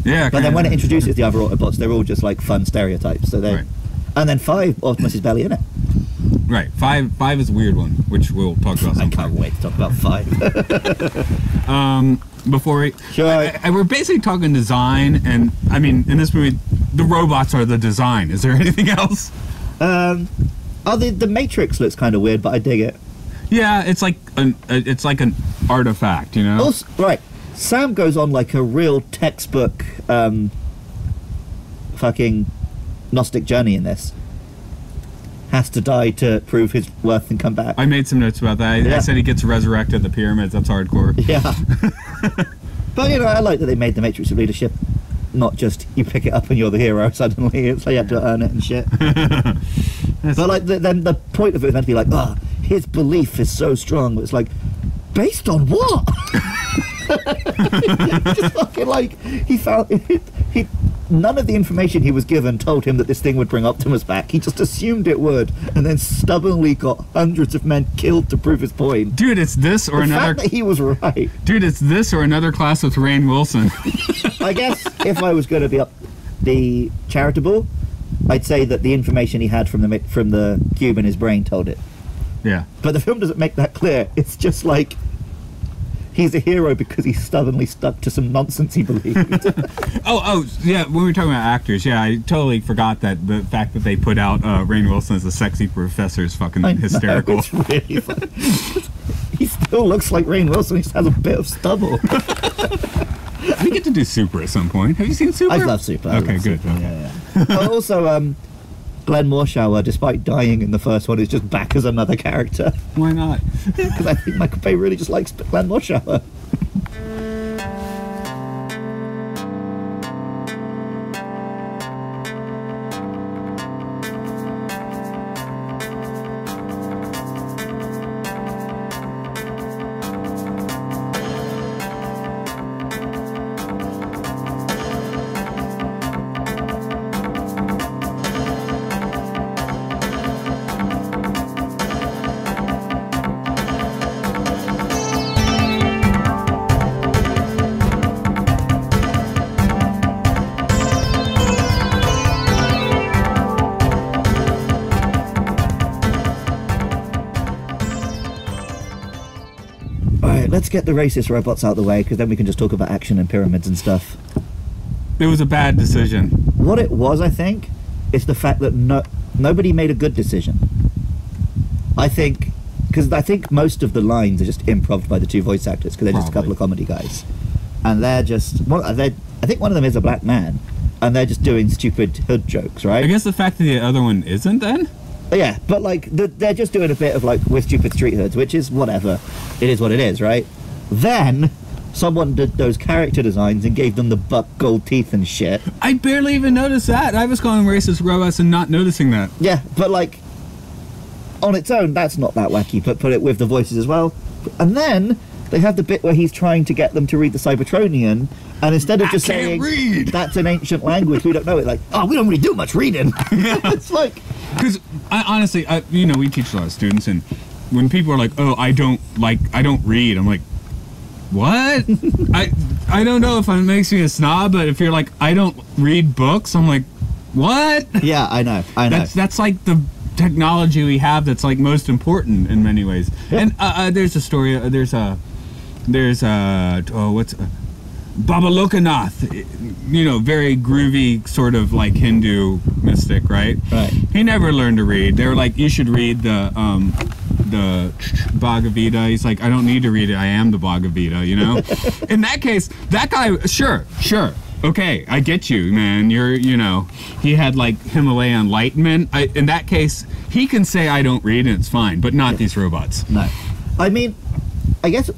S4: Yeah.
S3: But then when it introduces the other Autobots, they're all just like fun stereotypes. So they,
S4: Right.
S3: And then 5, Optimus is barely in it.
S4: Right. 5 is a weird one, which we'll talk about
S3: I
S4: sometime.
S3: can't wait to talk about 5.
S4: Before we...
S3: Sure.
S4: We're basically talking design, and, I mean, in this movie, the robots are the design. Is there anything else?
S3: The Matrix looks kind of weird, but I dig it.
S4: Yeah, it's like an artifact, you know?
S3: Also, right, Sam goes on like a real textbook fucking Gnostic journey in this. Has to die to prove his worth and come back.
S4: I made some notes about that. I said he gets resurrected at the pyramids. That's hardcore.
S3: Yeah. But, you know, I like that they made the Matrix of leadership not just you pick it up and you're the hero suddenly. It's like you have to earn it and shit. But, like, then the point of it is meant to be like, oh, his belief is so strong. But it's like, based on what? Just fucking like, he found... None of the information he was given told him that this thing would bring Optimus back. He just assumed it would, and then stubbornly got hundreds of men killed to prove his point.
S4: Dude, it's this or
S3: The
S4: another...
S3: fact that he was right.
S4: Dude, it's this or another class with Rainn Wilson.
S3: I guess if I was going to be charitable, I'd say that the information he had from the cube in his brain told it.
S4: Yeah.
S3: But the film doesn't make that clear. It's just like he's a hero because he stubbornly stuck to some nonsense he believed.
S4: Oh, yeah, when we were talking about actors, yeah, I totally forgot that the fact that they put out Rainn Wilson as a sexy professor is fucking hysterical.
S3: It's really funny. He still looks like Rainn Wilson, he just has a bit of stubble.
S4: We get to do Super at some point. Have you seen Super?
S3: I love Super.
S4: Okay, good.
S3: Super. Yeah. But also, Glenn Morshower, despite dying in the first one, is just back as another character.
S4: Why not?
S3: Because I think Michael Bay really just likes Glenn Morshower. Let's get the racist robots out of the way, because then we can just talk about action and pyramids and stuff.
S4: It was a bad decision.
S3: What it was, I think, is the fact that nobody made a good decision. I think most of the lines are just improv by the two voice actors, because they're just a couple of comedy guys. And they're just... I think one of them is a black man, and they're just doing stupid hood jokes, right?
S4: I guess the fact that the other one isn't, then?
S3: Yeah, but like they're just doing a bit of like we're stupid street hoods, which is whatever. It is what it is, right? Then someone did those character designs and gave them the buck gold teeth and shit.
S4: I barely even noticed that. I was calling racist robots and not noticing that.
S3: Yeah, but like on its own, that's not that wacky. But put it with the voices as well, and then they have the bit where he's trying to get them to read the Cybertronian, and instead of just saying
S4: read.
S3: That's an ancient language, we don't know it. Like, oh, we don't really do much reading. It's like.
S4: Because honestly, you know, we teach a lot of students, and when people are like, "Oh, I don't read," I'm like, "What?" I don't know if it makes me a snob, but if you're like, "I don't read books," I'm like, "What?"
S3: Yeah, I know.
S4: That's like the technology we have that's like most important in many ways.
S3: Yeah.
S4: And there's a story. There's Baba Lokanath, you know, very groovy sort of like Hindu mystic, right?
S3: Right.
S4: He never learned to read. They were like, you should read the Bhagavad Gita. He's like, I don't need to read it. I am the Bhagavad Gita, you know? In that case, that guy, sure. Okay, I get you, man. You know, he had like Himalayan enlightenment. In that case, he can say I don't read and it's fine, but not these robots.
S3: No. I mean, I guess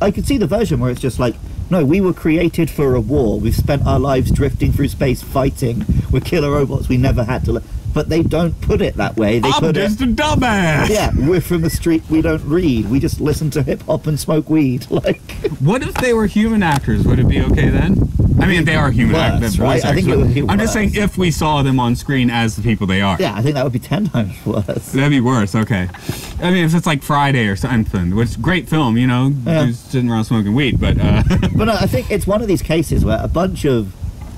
S3: I could see the version where it's just like, no, we were created for a war. We've spent our lives drifting through space fighting. We're killer robots. We never had to. But they don't put it that way. They
S4: I'm
S3: put
S4: just a dumbass.
S3: Yeah, we're from the street. We don't read. We just listen to hip hop and smoke weed. Like,
S4: what if they were human actors? Would it be okay then? I mean, they are human actors.
S3: Right? I think it would be
S4: I'm just
S3: worse.
S4: saying, if we saw them on screen as the people they are.
S3: Yeah, I think that would be 10 times worse.
S4: That'd be worse, okay. I mean, if it's like Friday or something, which is great film, you know, who's sitting around smoking weed, but...
S3: But no, I think it's one of these cases where a bunch of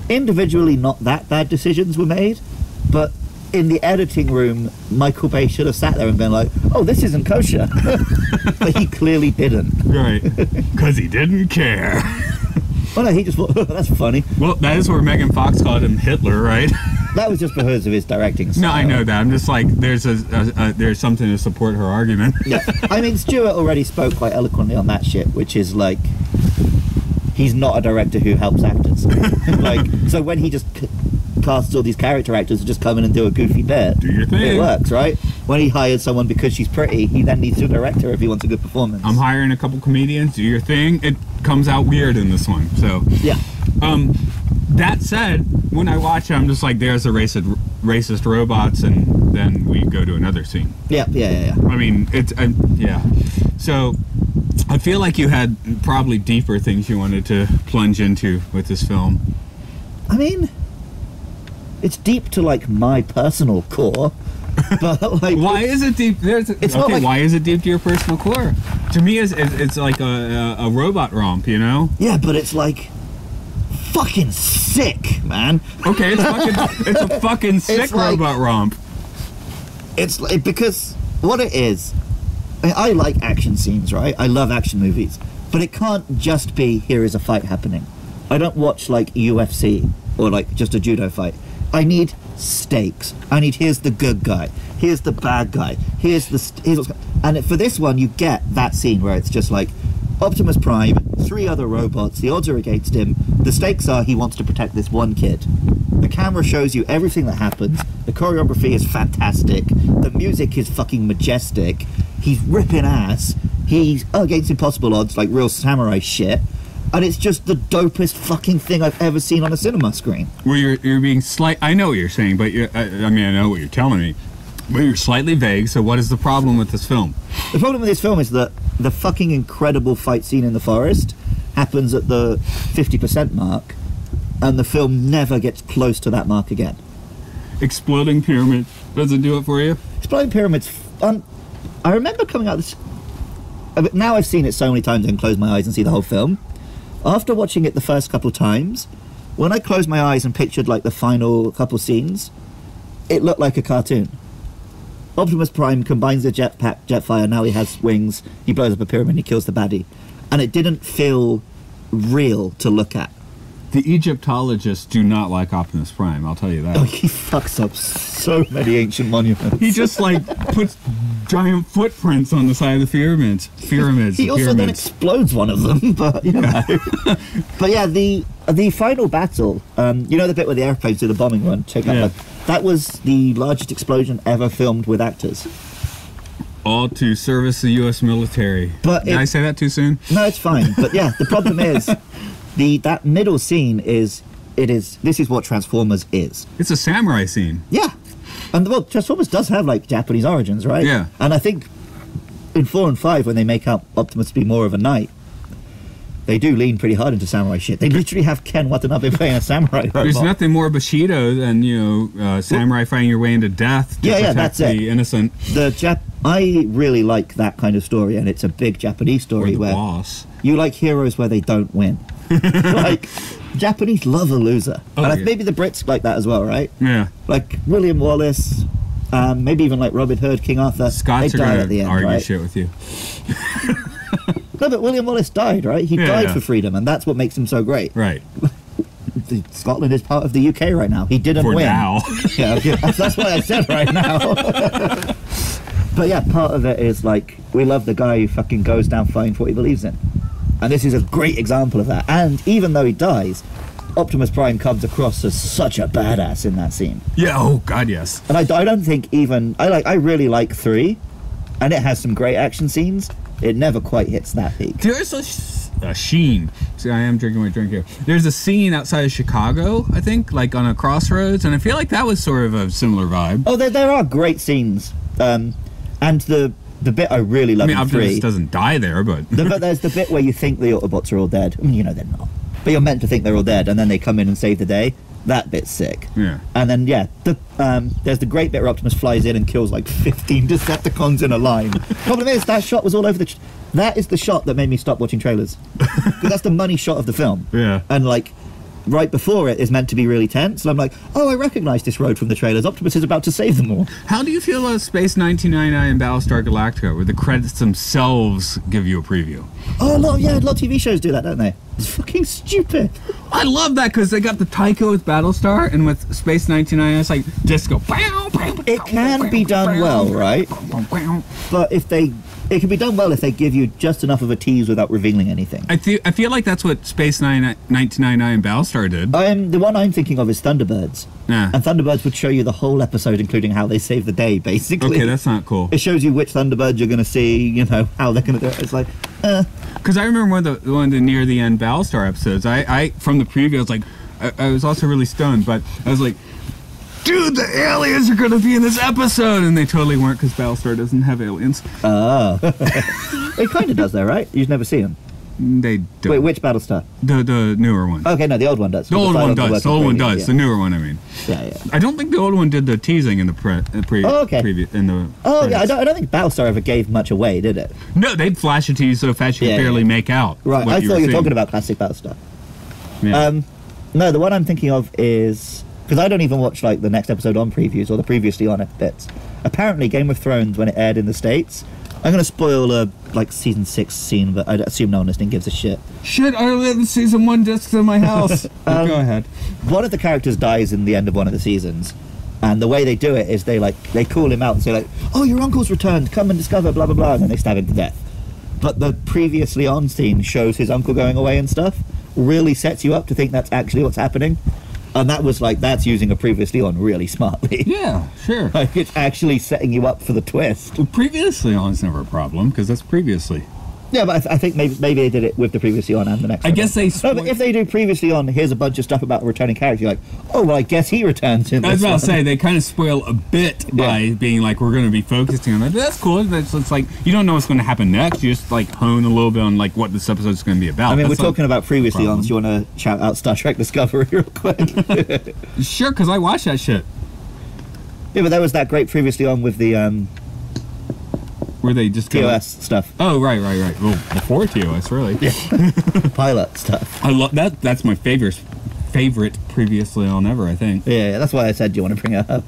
S3: individually not that bad decisions were made, but in the editing room, Michael Bay should have sat there and been like, oh, this isn't kosher. But he clearly didn't.
S4: Right. Because he didn't care.
S3: Oh no, he just thought, that's funny.
S4: Well, that is where Megan Fox called him Hitler, right?
S3: That was just because of his directing style.
S4: No, I know that. I'm just like, there's there's something to support her argument.
S3: Yeah. I mean, Stewart already spoke quite eloquently on that shit, which is like, he's not a director who helps actors. Like, so when he just casts all these character actors to just come in and do a goofy bit,
S4: Do your thing.
S3: it works, right? When he hires someone because she's pretty, he then needs to direct her if he wants a good performance.
S4: I'm hiring a couple comedians, do your thing. It comes out weird in this one, so...
S3: Yeah.
S4: That said, when I watch it, I'm just like, there's a racist robots, and then we go to another scene.
S3: Yeah.
S4: I mean, it's... yeah. So, I feel like you had probably deeper things you wanted to plunge into with this film.
S3: I mean, it's deep to like my personal core, but like,
S4: Why is it deep?
S3: It's not like-
S4: why is it deep to your personal core? To me, it's like a robot romp, you know?
S3: yeah, but it's like fucking sick, man.
S4: Okay, it's a fucking sick
S3: It's like-
S4: robot romp.
S3: It's like, because what it is, I like action scenes, right? I love action movies, but it can't just be here is a fight happening. I don't watch like UFC or like just a judo fight. I need stakes. I need, here's the good guy, here's the bad guy, here's what's, and for this one you get that scene where it's just like Optimus Prime, 3 other robots, the odds are against him, the stakes are he wants to protect this one kid. The camera shows you everything that happens, the choreography is fantastic, the music is fucking majestic, he's ripping ass, he's against impossible odds like real samurai shit, and it's just the dopest fucking thing I've ever seen on a cinema screen.
S4: Well, you're being I know what you're saying, but I know what you're telling me. But you're slightly vague, so what is the problem with this film?
S3: The problem with this film is that the fucking incredible fight scene in the forest happens at the 50% mark, and the film never gets close to that mark again.
S4: Exploding pyramid doesn't do it for you?
S3: Exploding Pyramids, I remember coming out this... Now I've seen it so many times and close my eyes and see the whole film. After watching it the first couple times, when I closed my eyes and pictured like the final couple scenes, it looked like a cartoon. Optimus Prime combines the jetpack, Jetfire, now he has wings, he blows up a pyramid, he kills the baddie. And it didn't feel real to look at.
S4: The Egyptologists do not like Optimus Prime, I'll tell you that.
S3: Oh, he fucks up so many ancient monuments.
S4: He just like puts giant footprints on the side of the pyramids.
S3: He also then explodes one of them, but you know. But yeah, the final battle, you know the bit where the airplanes do the bombing run, that was the largest explosion ever filmed with actors.
S4: All to service the U.S. military.
S3: But
S4: Did I say that too soon?
S3: No, it's fine. But yeah, the problem is that middle scene this is what Transformers is.
S4: It's a samurai scene.
S3: Yeah. And well, Transformers does have like Japanese origins, right?
S4: Yeah.
S3: And I think in 4 and 5, when they make out Optimus to be more of a knight, they do lean pretty hard into samurai shit. They literally have Ken Watanabe playing a samurai robot.
S4: There's nothing more Bushido than, samurai fighting your way into death to protect
S3: that's
S4: the innocent.
S3: I really like that kind of story, and it's a big Japanese story
S4: Or the
S3: where
S4: boss.
S3: you like heroes where they don't win. Like, Japanese love a loser.
S4: Oh,
S3: and
S4: yeah.
S3: maybe the Brits like that as well, right?
S4: Yeah.
S3: Like William Wallace, maybe even like Robin Hood, King Arthur.
S4: Scots
S3: they
S4: are
S3: die
S4: gonna
S3: at the end,
S4: argue
S3: right?
S4: shit with you.
S3: No, but William Wallace died, right? He
S4: Yeah,
S3: died
S4: yeah.
S3: for freedom, and that's what makes him so great.
S4: Right.
S3: Scotland is part of the UK right now. He didn't
S4: For
S3: win.
S4: now.
S3: Yeah, okay, that's what I said right now. But yeah, part of it is like, we love the guy who fucking goes down fighting for what he believes in. And this is a great example of that. And even though he dies, Optimus Prime comes across as such a badass in that scene.
S4: Yeah. Oh God, yes.
S3: And I don't think even I really like 3, and it has some great action scenes. It never quite hits that peak.
S4: There's a sheen. See, I am drinking my drink here. There's a scene outside of Chicago, I think, like on a crossroads, and I feel like that was sort of a similar vibe.
S3: Oh, there are great scenes, and the bit I really love
S4: I mean,
S3: in
S4: Optimus
S3: 3.
S4: doesn't die there, but
S3: But there's the bit where you think the Autobots are all dead. I mean, you know they're not, but you're meant to think they're all dead, and then they come in and save the day. That bit's sick.
S4: Yeah.
S3: And then there's the great bit where Optimus flies in and kills like 15 Decepticons in a line. Problem is, that shot was all over the. That is the shot that made me stop watching trailers, because that's the money shot of the film.
S4: Yeah.
S3: And like, right before it is meant to be really tense, and I'm like, oh, I recognise this road from the trailers. Optimus is about to save them all.
S4: How do you feel about Space 1999 and Battlestar Galactica, where the credits themselves give you a preview?
S3: Oh, a lot of TV shows do that, don't they? It's fucking stupid.
S4: I love that because they got the Taiko with Battlestar, and with Space 1999, it's like disco.
S3: It can be done well, right? But it can be done well if they give you just enough of a tease without revealing anything.
S4: I feel like that's what Space 1999 and Battlestar did.
S3: The one I'm thinking of is Thunderbirds.
S4: Yeah.
S3: And Thunderbirds would show you the whole episode, including how they save the day, basically.
S4: Okay, that's not cool.
S3: It shows you which Thunderbirds you're going to see, you know, how they're going to do it. It's like,
S4: Because I remember one of the near the end Battlestar episodes. I from the preview, I was like, I was also really stoned, but I was like, dude, the aliens are going to be in this episode, and they totally weren't because Battlestar doesn't have aliens.
S3: it kind of does though, right? You've never seen them.
S4: They don't.
S3: Wait, which Battlestar?
S4: The newer one.
S3: Okay, no, the old one does.
S4: The old one does. The old one does.
S3: Yeah.
S4: The newer one, I mean.
S3: Yeah.
S4: I don't think the old one did the teasing in the
S3: Oh, okay.
S4: preview in the.
S3: Oh, yeah, I
S4: credits.
S3: don't think Battlestar ever gave much away, did it?
S4: No, they'd flash it to you so fast you could
S3: Yeah,
S4: barely
S3: yeah.
S4: make out.
S3: Right,
S4: what
S3: I
S4: you
S3: thought
S4: were
S3: you were
S4: seeing.
S3: talking about classic Battlestar.
S4: Yeah.
S3: No, the one I'm thinking of is, because I don't even watch like the next episode on previews or the previously on bits. Apparently, Game of Thrones, when it aired in the States, I'm going to spoil a like season 6 scene, but I assume no one listening gives a shit.
S4: Shit, I only have the season 1 discs in my house. But go ahead.
S3: One of the characters dies in the end of one of the seasons, and the way they do it is they call him out and say like, "Oh, your uncle's returned. Come and discover blah blah blah," and then they stab him to death. But the previously on scene shows his uncle going away and stuff. Really sets you up to think that's actually what's happening. And that was like, that's using a previously on really smartly.
S4: Yeah, sure.
S3: Like, it's actually setting you up for the twist.
S4: Well, previously on is never a problem because that's previously.
S3: Yeah, but I think maybe they did it with the previously on and the next
S4: I
S3: one.
S4: guess they.
S3: No, but if they do previously on, here's a bunch of stuff about a returning character, you're like, oh, well, I guess he returns in
S4: I was
S3: this
S4: about
S3: one.
S4: to say they kind of spoil a bit by being like we're going to be focusing on that. But that's cool. It's like you don't know what's going to happen next. You just like hone a little bit on like what this episode's going to be about.
S3: I mean,
S4: That's
S3: we're
S4: not
S3: talking about previously
S4: problem.
S3: on, so you want to shout out Star Trek Discovery real quick?
S4: Sure, because I watched that shit.
S3: Yeah, but there was that great previously on with the
S4: Where they just go.
S3: TOS stuff,
S4: Oh, right. Well, before TOS, really.
S3: pilot stuff.
S4: I love that. That's my favorite previously on ever, I think.
S3: Yeah, that's why I said, do you want to bring it up?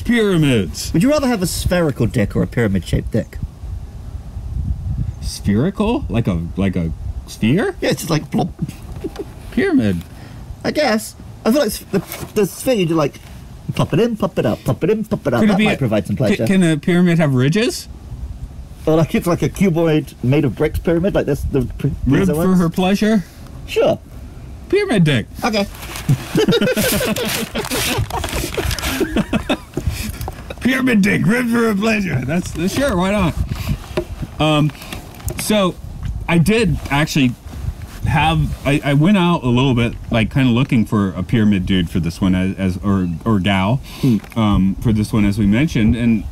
S4: Pyramids.
S3: Would you rather have a spherical dick or a pyramid-shaped dick?
S4: Spherical? Like a sphere?
S3: Yeah, it's just like plop.
S4: Pyramid.
S3: I guess. I feel like the sphere, you do like pop it in, pop it out, pop it in, pop it out.
S4: Could it
S3: That
S4: be
S3: might provide some pleasure.
S4: Can a pyramid have ridges?
S3: Or like it's like a cuboid made of bricks pyramid, like this. The
S4: Ribbed for her pleasure?
S3: Sure.
S4: Pyramid dick.
S3: Okay.
S4: Pyramid dick, ribbed for her pleasure. That's sure, why not? So, I did actually I went out a little bit, like kind of looking for a pyramid dude for this one or gal for this one, as we mentioned, and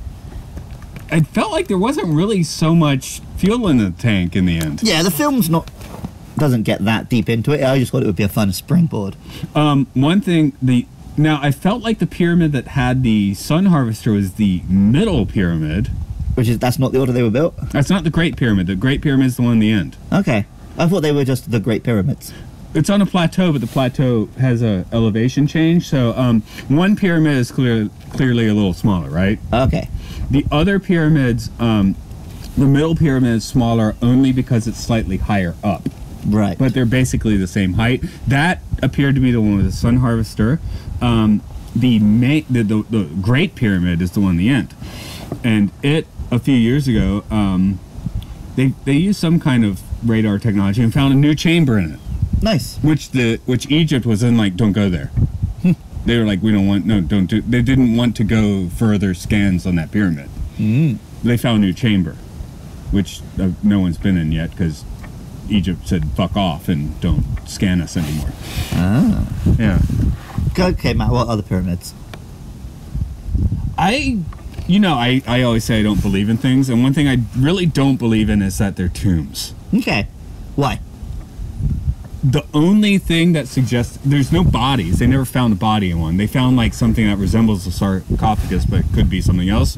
S4: I felt like there wasn't really so much fuel in the tank in the end.
S3: Yeah, the film's doesn't get that deep into it. I just thought it would be a fun springboard.
S4: One thing, now I felt like the pyramid that had the sun harvester was the middle pyramid.
S3: That's not the order they were built?
S4: That's not the Great Pyramid. The Great Pyramid is the one in the end.
S3: Okay. I thought they were just the Great Pyramids.
S4: It's on a plateau, but the plateau has a elevation change. So one pyramid is clearly a little smaller, right?
S3: Okay.
S4: The other pyramids, the middle pyramid is smaller only because it's slightly higher up.
S3: Right.
S4: But they're basically the same height. That appeared to be the one with the sun harvester. The Great Pyramid is the one in the end. And a few years ago, they used some kind of radar technology and found a new chamber in it.
S3: Nice.
S4: Which Egypt was in, like, don't go there. They were like, don't do. They didn't want to go further scans on that pyramid. They found a new chamber, which no one's been in yet because Egypt said fuck off and don't scan us anymore.
S3: Ah.
S4: Yeah.
S3: Okay, Matt, what other pyramids?
S4: I always say I don't believe in things, and one thing I really don't believe in is that they're tombs.
S3: Okay. Why?
S4: The only thing that suggests there's no bodies. They never found a body in one. They found like something that resembles a sarcophagus, but it could be something else.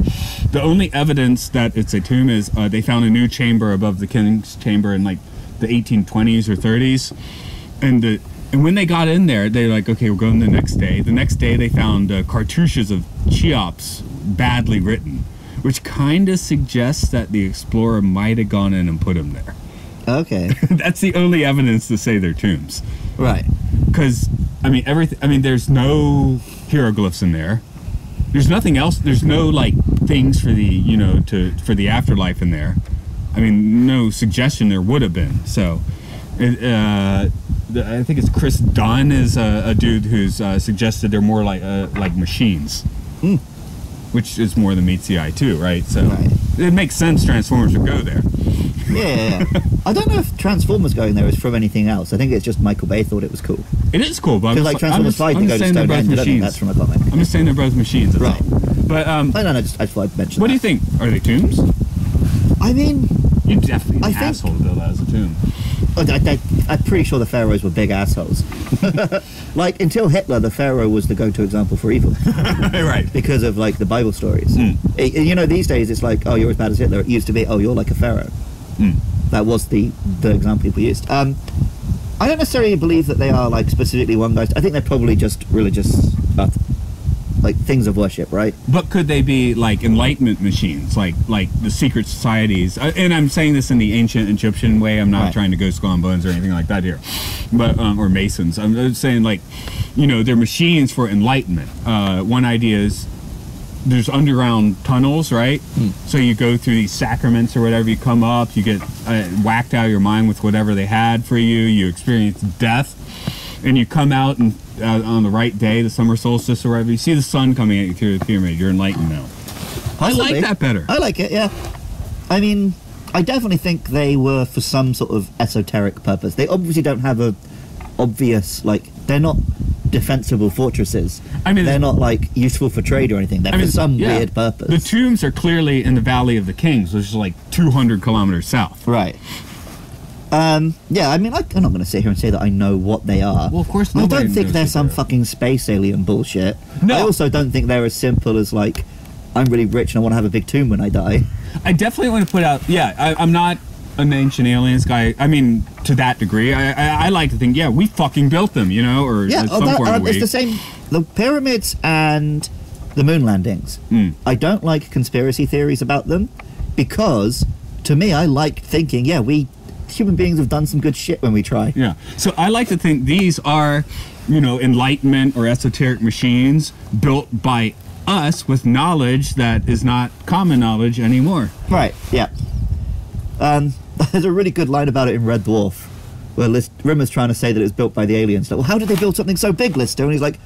S4: The only evidence that it's a tomb is they found a new chamber above the king's chamber in like the 1820s or 30s, and when they got in there, they're like, okay, we're going the next day. The next day, they found cartouches of Cheops badly written, which kind of suggests that the explorer might have gone in and put them there.
S3: Okay.
S4: That's the only evidence to say they're tombs.
S3: Right.
S4: Because, there's no hieroglyphs in there. There's nothing else. There's no, like, things for the, for the afterlife in there. No suggestion there would have been. So, I think it's Chris Dunn is a dude who's suggested they're more like machines. Which is more than meets the eye too, right? So It makes sense Transformers would go there.
S3: Yeah. I don't know if Transformers going there is from anything else. I think it's just Michael Bay thought it was cool.
S4: It is cool, but
S3: because like Transformers 5 they go to Stonehenge. I don't think that's from a comic.
S4: I'm just saying they're both machines. That's
S3: right.
S4: All. But
S3: I thought I'd mention.
S4: What do you think? Are they tombs?
S3: You're
S4: definitely an asshole to build that as a tomb.
S3: I'm pretty sure the pharaohs were big assholes. Like, until Hitler, the pharaoh was the go-to example for evil.
S4: Right.
S3: Because of, like, the Bible stories. These days it's like, oh, you're as bad as Hitler. It used to be, oh, you're like a pharaoh. That was the example people used. I don't necessarily believe that they are, like, specifically one guy. I think they're probably just religious, like, things of worship, right?
S4: But could they be, like, enlightenment machines, like the secret societies? And I'm saying this in the ancient Egyptian way. I'm not trying to go skull and bones or anything like that here. But, or Masons. I'm just saying, like, they're machines for enlightenment. One idea is there's underground tunnels, right? So you go through these sacraments or whatever, you come up, you get whacked out of your mind with whatever they had for you, you experience death, and you come out and on the right day, the summer solstice or whatever, you see the sun coming at you through the pyramid, you're enlightened now. I like that better.
S3: I like it, yeah. I definitely think they were for some sort of esoteric purpose. They obviously don't have a obvious, like, they're not defensible fortresses. They're not, like, useful for trade or anything. They're for some weird purpose.
S4: The tombs are clearly in the Valley of the Kings, which is like 200 kilometers south.
S3: Right. I'm not going to sit here and say that I know what they are.
S4: Well, of course
S3: I
S4: nobody
S3: don't think
S4: knows
S3: they're
S4: what
S3: some
S4: they are.
S3: fucking space alien bullshit.
S4: No.
S3: I also don't think they're as simple as, like, I'm really rich and I want to have a big tomb when I die.
S4: I definitely want to put out, I'm not an ancient aliens guy. To that degree. I like to think, we fucking built them, or at some point
S3: it's the same. The pyramids and the moon landings. I don't like conspiracy theories about them because, to me, I like thinking, we human beings have done some good shit when we try.
S4: Yeah. So I like to think these are, enlightenment or esoteric machines built by us with knowledge that is not common knowledge anymore.
S3: Right, yeah. There's a really good line about it in Red Dwarf, where Rimmer's trying to say that it's built by the aliens. Like, well, how did they build something so big, Lister? And he's like,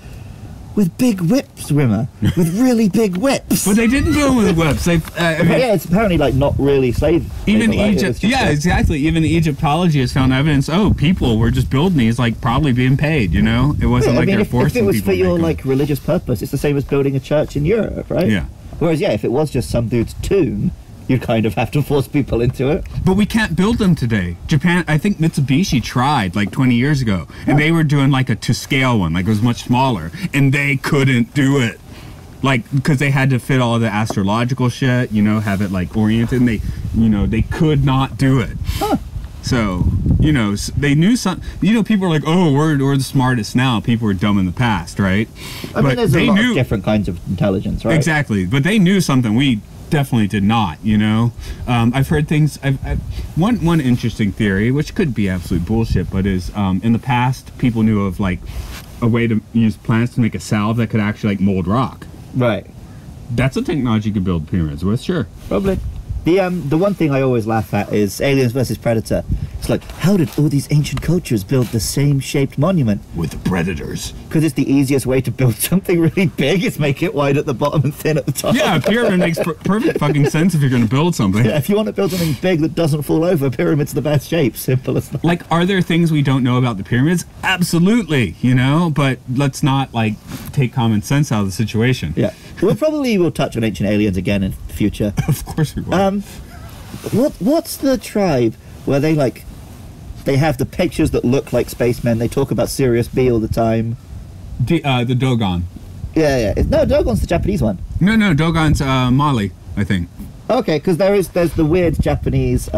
S3: with big whips, Rimmer. With really big whips.
S4: But they didn't do it with whips. They, I mean,
S3: Yeah, it's apparently like not really slave.
S4: even
S3: labor, right? It was
S4: Egypt,
S3: just
S4: yeah, exactly. Even Egyptology has found evidence. Oh, people were just building these, like probably being paid. You know, it wasn't
S3: I
S4: like
S3: mean,
S4: they're
S3: if
S4: forcing
S3: it was
S4: people
S3: for
S4: to
S3: your
S4: make them.
S3: like religious purpose, it's the same as building a church in Europe, right?
S4: Yeah.
S3: Whereas, yeah, if it was just some dude's tomb, you'd kind of have to force people into it.
S4: But we can't build them today. Japan, I think Mitsubishi tried like 20 years ago, and they were doing like a to scale one, like it was much smaller, and they couldn't do it. Like, because they had to fit all the astrological shit, you know, have it like oriented, and they, you know, they could not do it. So, you know, they knew some, you know, people are like, oh, we're the smartest now. People were dumb in the past, right?
S3: I mean, there's a lot of different kinds of intelligence, right?
S4: Exactly, but they knew something we definitely did not. You know, I've heard things. One interesting theory, which could be absolute bullshit, but is in the past people knew of like a way to use plants to make a salve that could actually like mold rock.
S3: Right.
S4: That's a technology you could build pyramids with, sure.
S3: Probably. The one thing I always laugh at is Aliens versus Predator. It's like, how did all these ancient cultures build the same shaped monument?
S4: With the predators.
S3: Because it's the easiest way to build something really big is make it wide at the bottom and thin at the top.
S4: Yeah, a pyramid makes perfect fucking sense if you're going to build something.
S3: Yeah, if you want to build something big that doesn't fall over, pyramid's the best shape. Simple as that.
S4: Like, are there things we don't know about the pyramids? Absolutely, you know, but let's not like take common sense out of the situation.
S3: Yeah. We'll touch on ancient aliens again in the future.
S4: Of course we will.
S3: What's the tribe where they have the pictures that look like spacemen? They talk about Sirius B all the time.
S4: The Dogon.
S3: Yeah. No, Dogon's the Japanese one.
S4: No, Dogon's Mali, I think.
S3: Okay, because there's the weird Japanese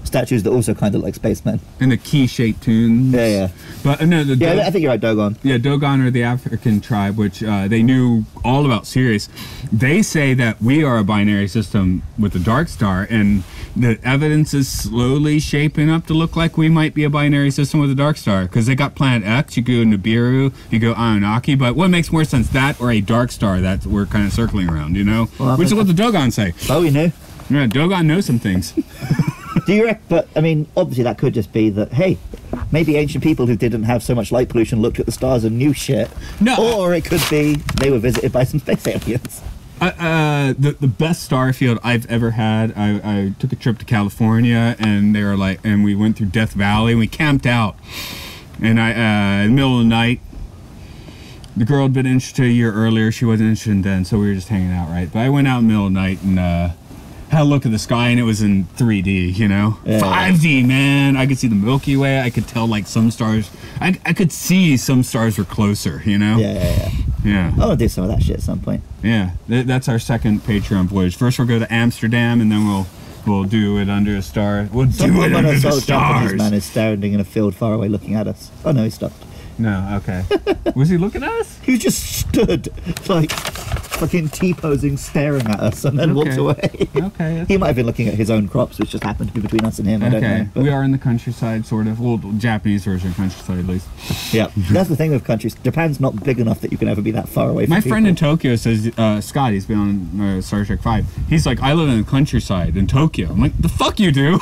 S3: statues that also kind of look like spacemen.
S4: And the key-shaped tunes.
S3: Yeah.
S4: But no,
S3: I think you're right, Dogon.
S4: Yeah, Dogon are the African tribe, which they knew all about Sirius. They say that we are a binary system with the Dark Star, and the evidence is slowly shaping up to look like we might be a binary system with a Dark Star. Because they got Planet X, you go Nibiru, you go Anunnaki, but what makes more sense, that or a Dark Star that we're kind of circling around, you know?
S3: Well,
S4: which is what the Dogon say.
S3: Oh, we knew.
S4: Yeah, Dogon knows some things.
S3: Do you reckon? But I mean, obviously that could just be that. Hey, maybe ancient people who didn't have so much light pollution looked at the stars and knew shit.
S4: No.
S3: Or it could be they were visited by some space aliens.
S4: The best star field I've ever had. I took a trip to California, and they were like, and we went through Death Valley, and we camped out. And in the middle of the night, the girl had been interested a year earlier. She wasn't interested then, so we were just hanging out, right? But I went out in the middle of the night and had a look at the sky, and it was in 3D, you know?
S3: Yeah.
S4: 5D, man. I could see the Milky Way. I could tell, like, some stars. I could see some stars were closer, you know?
S3: Yeah. I want to do some of that shit at some point.
S4: Yeah. That's our second Patreon voyage. First, we'll go to Amsterdam, and then we'll do it under a star. We'll do it under the
S3: Japanese
S4: stars.
S3: man is standing in a field far away looking at us. Oh no, he stopped.
S4: No, okay. Was he looking at us?
S3: He just stood, like, fucking T-posing, staring at us, and then walked away.
S4: Okay.
S3: He might have been looking at his own crops, which just happened to be between us and him. I don't know. But
S4: We are in the countryside, sort of. Well, Japanese version of countryside, at least.
S3: yeah, that's the thing with countries. Japan's not big enough that you can ever be that far away from
S4: My friend in
S3: people.
S4: Tokyo says, Scott, he's been on Star Trek 5. He's like, I live in the countryside in Tokyo. I'm like, the fuck you do?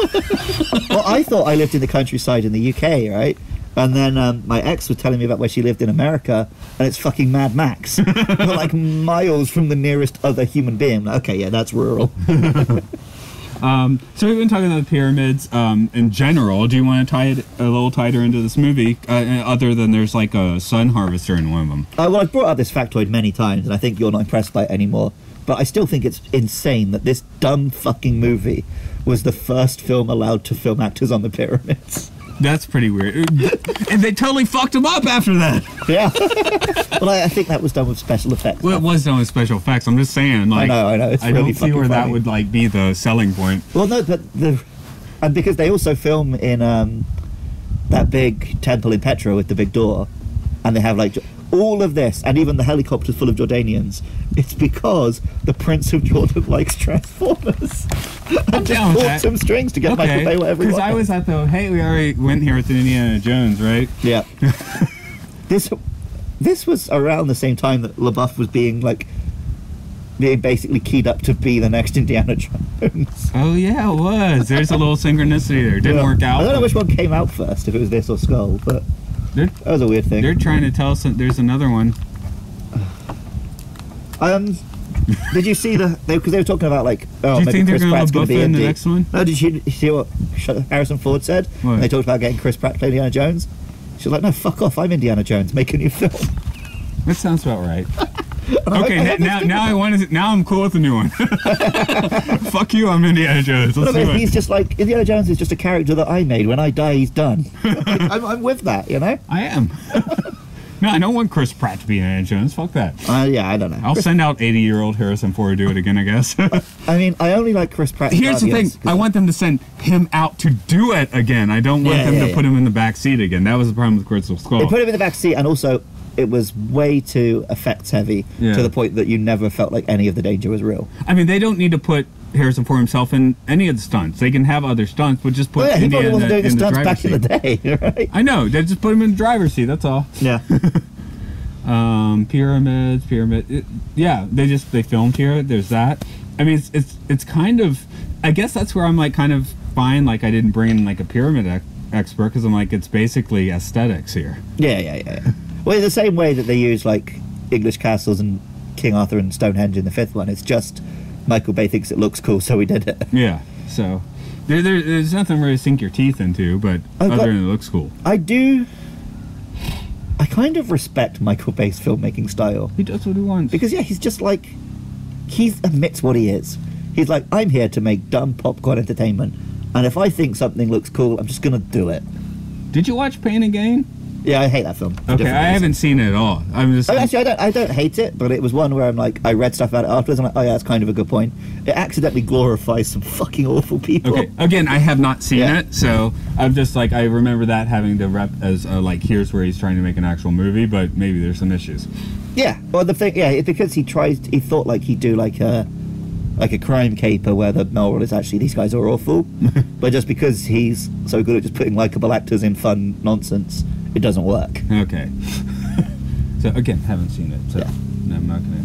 S3: Well, I thought I lived in the countryside in the UK, right? And then my ex was telling me about where she lived in America, and it's fucking Mad Max. We're like miles from the nearest other human being. Okay, yeah, that's rural.
S4: So we've been talking about the pyramids in general. Do you want to tie it a little tighter into this movie, other than there's like a sun harvester in one of them?
S3: Well, I've brought up this factoid many times, and I think you're not impressed by it anymore. But I still think it's insane that this dumb fucking movie was the first film allowed to film actors on the pyramids.
S4: That's pretty weird. And they totally fucked him up after that.
S3: Yeah. Well, I think that was done with special effects.
S4: Well, it was done with special effects. I'm just saying, like,
S3: I know. It's
S4: I
S3: really
S4: don't see
S3: fucking
S4: where that
S3: funny.
S4: would like be the selling point.
S3: Well, no, but and because they also film in that big temple in Petra with the big door, and they have like all of this, and even the helicopters full of Jordanians. It's because the Prince of Jordan likes Transformers.
S4: I'm down with that.
S3: Some strings to get Michael Bay whatever he
S4: Because I
S3: wants.
S4: was at the, hey, we already went here with Indiana Jones, right?
S3: Yeah. This was around the same time that LaBeouf was being basically keyed up to be the next Indiana Jones.
S4: Oh yeah, it was. There's a little synchronicity there. Didn't
S3: Yeah.
S4: work out.
S3: I don't know which one came out first, if it was this or Skull, but
S4: They're,
S3: that was a weird thing.
S4: they're trying to tell us that there's another one.
S3: Did you see because they were talking about like, oh,
S4: Do you
S3: maybe
S4: think they're
S3: Chris
S4: going
S3: Pratt's
S4: to
S3: going
S4: buff
S3: to be
S4: it in the
S3: Indy.
S4: next one?
S3: No, did you see what Harrison Ford said?
S4: What?
S3: When they talked about getting Chris Pratt to play Indiana Jones. She was like, no, fuck off, I'm Indiana Jones, make a new film.
S4: That sounds about right. Okay, now I'm cool with the new one. Fuck you, I'm Indiana Jones. Let's do it.
S3: He's just like, Indiana Jones is just a character that I made. When I die, he's done. I'm with that, you know?
S4: I am. No, I don't want Chris Pratt to be Indiana Jones. Fuck that.
S3: Yeah, I don't know.
S4: I'll send out 80-year-old Harrison Ford to do it again, I guess.
S3: I mean, I only like Chris Pratt.
S4: Here's the thing.
S3: Guardians,
S4: I want them to send him out to do it again. I don't want them to put him in the back seat again. That was the problem with Crystal Skull.
S3: They put him in the back seat, and also it was way too effects heavy
S4: Yeah.
S3: to the point that you never felt like any of the danger was real.
S4: I mean, they don't need to put Harrison Ford himself in any of the stunts. They can have other stunts, but just put
S3: Well, yeah, he
S4: Indy
S3: probably
S4: in
S3: wasn't doing the
S4: the
S3: stunts
S4: driver's
S3: back in the
S4: seat.
S3: day, right?
S4: I know. They just put him in the driver's seat. That's all.
S3: Yeah.
S4: Pyramids. They filmed here. There's that. I mean, it's kind of. I guess that's where I'm like kind of fine. Like I didn't bring in like a pyramid expert because I'm like it's basically aesthetics here.
S3: Yeah. Well, the same way that they use like English castles and King Arthur and Stonehenge in the fifth one. It's just Michael Bay thinks it looks cool, so he did it.
S4: Yeah. So there's nothing really to sink your teeth into, but other than it looks cool.
S3: I kind of respect Michael Bay's filmmaking style.
S4: He does what he wants.
S3: Because, he's just like... He admits what he is. He's like, I'm here to make dumb popcorn entertainment. And if I think something looks cool, I'm just going to do it.
S4: Did you watch Pain and Gain?
S3: Yeah, I hate that film.
S4: Okay, I haven't seen it at all. I'm just...
S3: Actually, I don't hate it, but it was one where I'm like, I read stuff about it afterwards, I'm like, oh yeah, that's kind of a good point. It accidentally glorifies some fucking awful people.
S4: Okay, again, I have not seen
S3: Yeah.
S4: it, so I'm just like, I remember that having the rep as like, here's where he's trying to make an actual movie, but maybe there's some issues.
S3: Yeah, well, the thing, it's because he thought like he'd do like a crime caper where the moral is actually these guys are awful, but just because he's so good at just putting likable actors in fun nonsense, it doesn't work.
S4: Okay. So again, haven't seen it, so
S3: Yeah.
S4: no, I'm not gonna.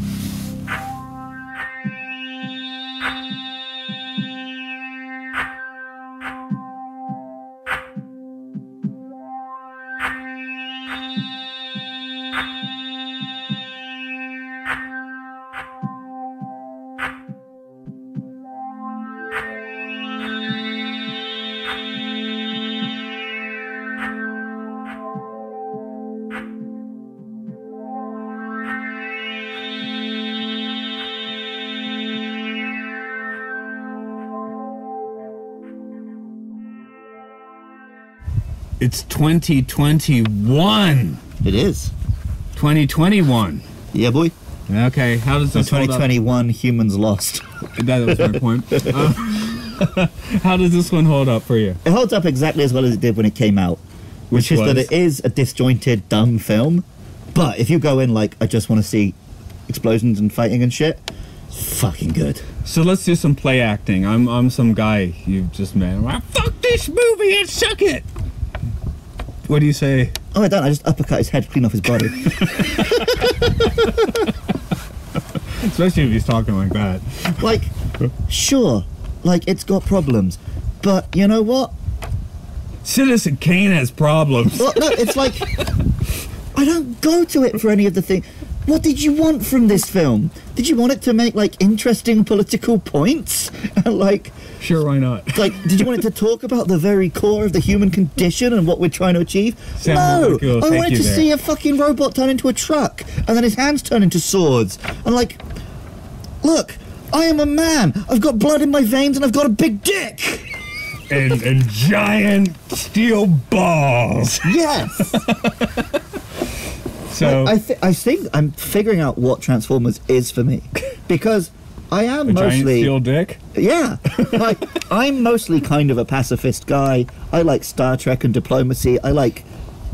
S4: It's 2021.
S3: It is.
S4: 2021.
S3: Yeah, boy.
S4: Okay, how does this hold up?
S3: 2021, humans lost.
S4: That was my point. How does this one hold up for you?
S3: It holds up exactly as well as it did when it came out, which is that
S4: was?
S3: it is a disjointed, dumb film. But if you go in like, I just want to see explosions and fighting and shit, it's fucking good.
S4: So let's do some play acting. I'm some guy you just met. I'm like, fuck this movie and suck it. What do you say?
S3: Oh, I don't. I just uppercut his head clean off his body.
S4: Especially if he's talking like that.
S3: Like, sure, like it's got problems, but you know what?
S4: Citizen Kane has problems.
S3: Well, no, it's like I don't go to it for any of the things. What did you want from this film? Did you want it to make like interesting political points? Like,
S4: Sure, why not?
S3: like, did you want it to talk about the very core of the human condition and what we're trying to achieve?
S4: Sam
S3: No,
S4: Woodward will
S3: I
S4: take
S3: wanted
S4: you
S3: to
S4: there.
S3: see a fucking robot turn into a truck, and then his hands turn into swords. And like, look, I am a man. I've got blood in my veins, and I've got a big dick.
S4: and giant steel balls.
S3: Yes.
S4: So
S3: I think I'm figuring out what Transformers is for me, because I am
S4: a giant
S3: mostly
S4: steel dick.
S3: yeah, like I'm mostly kind of a pacifist guy. I like Star Trek and diplomacy. I like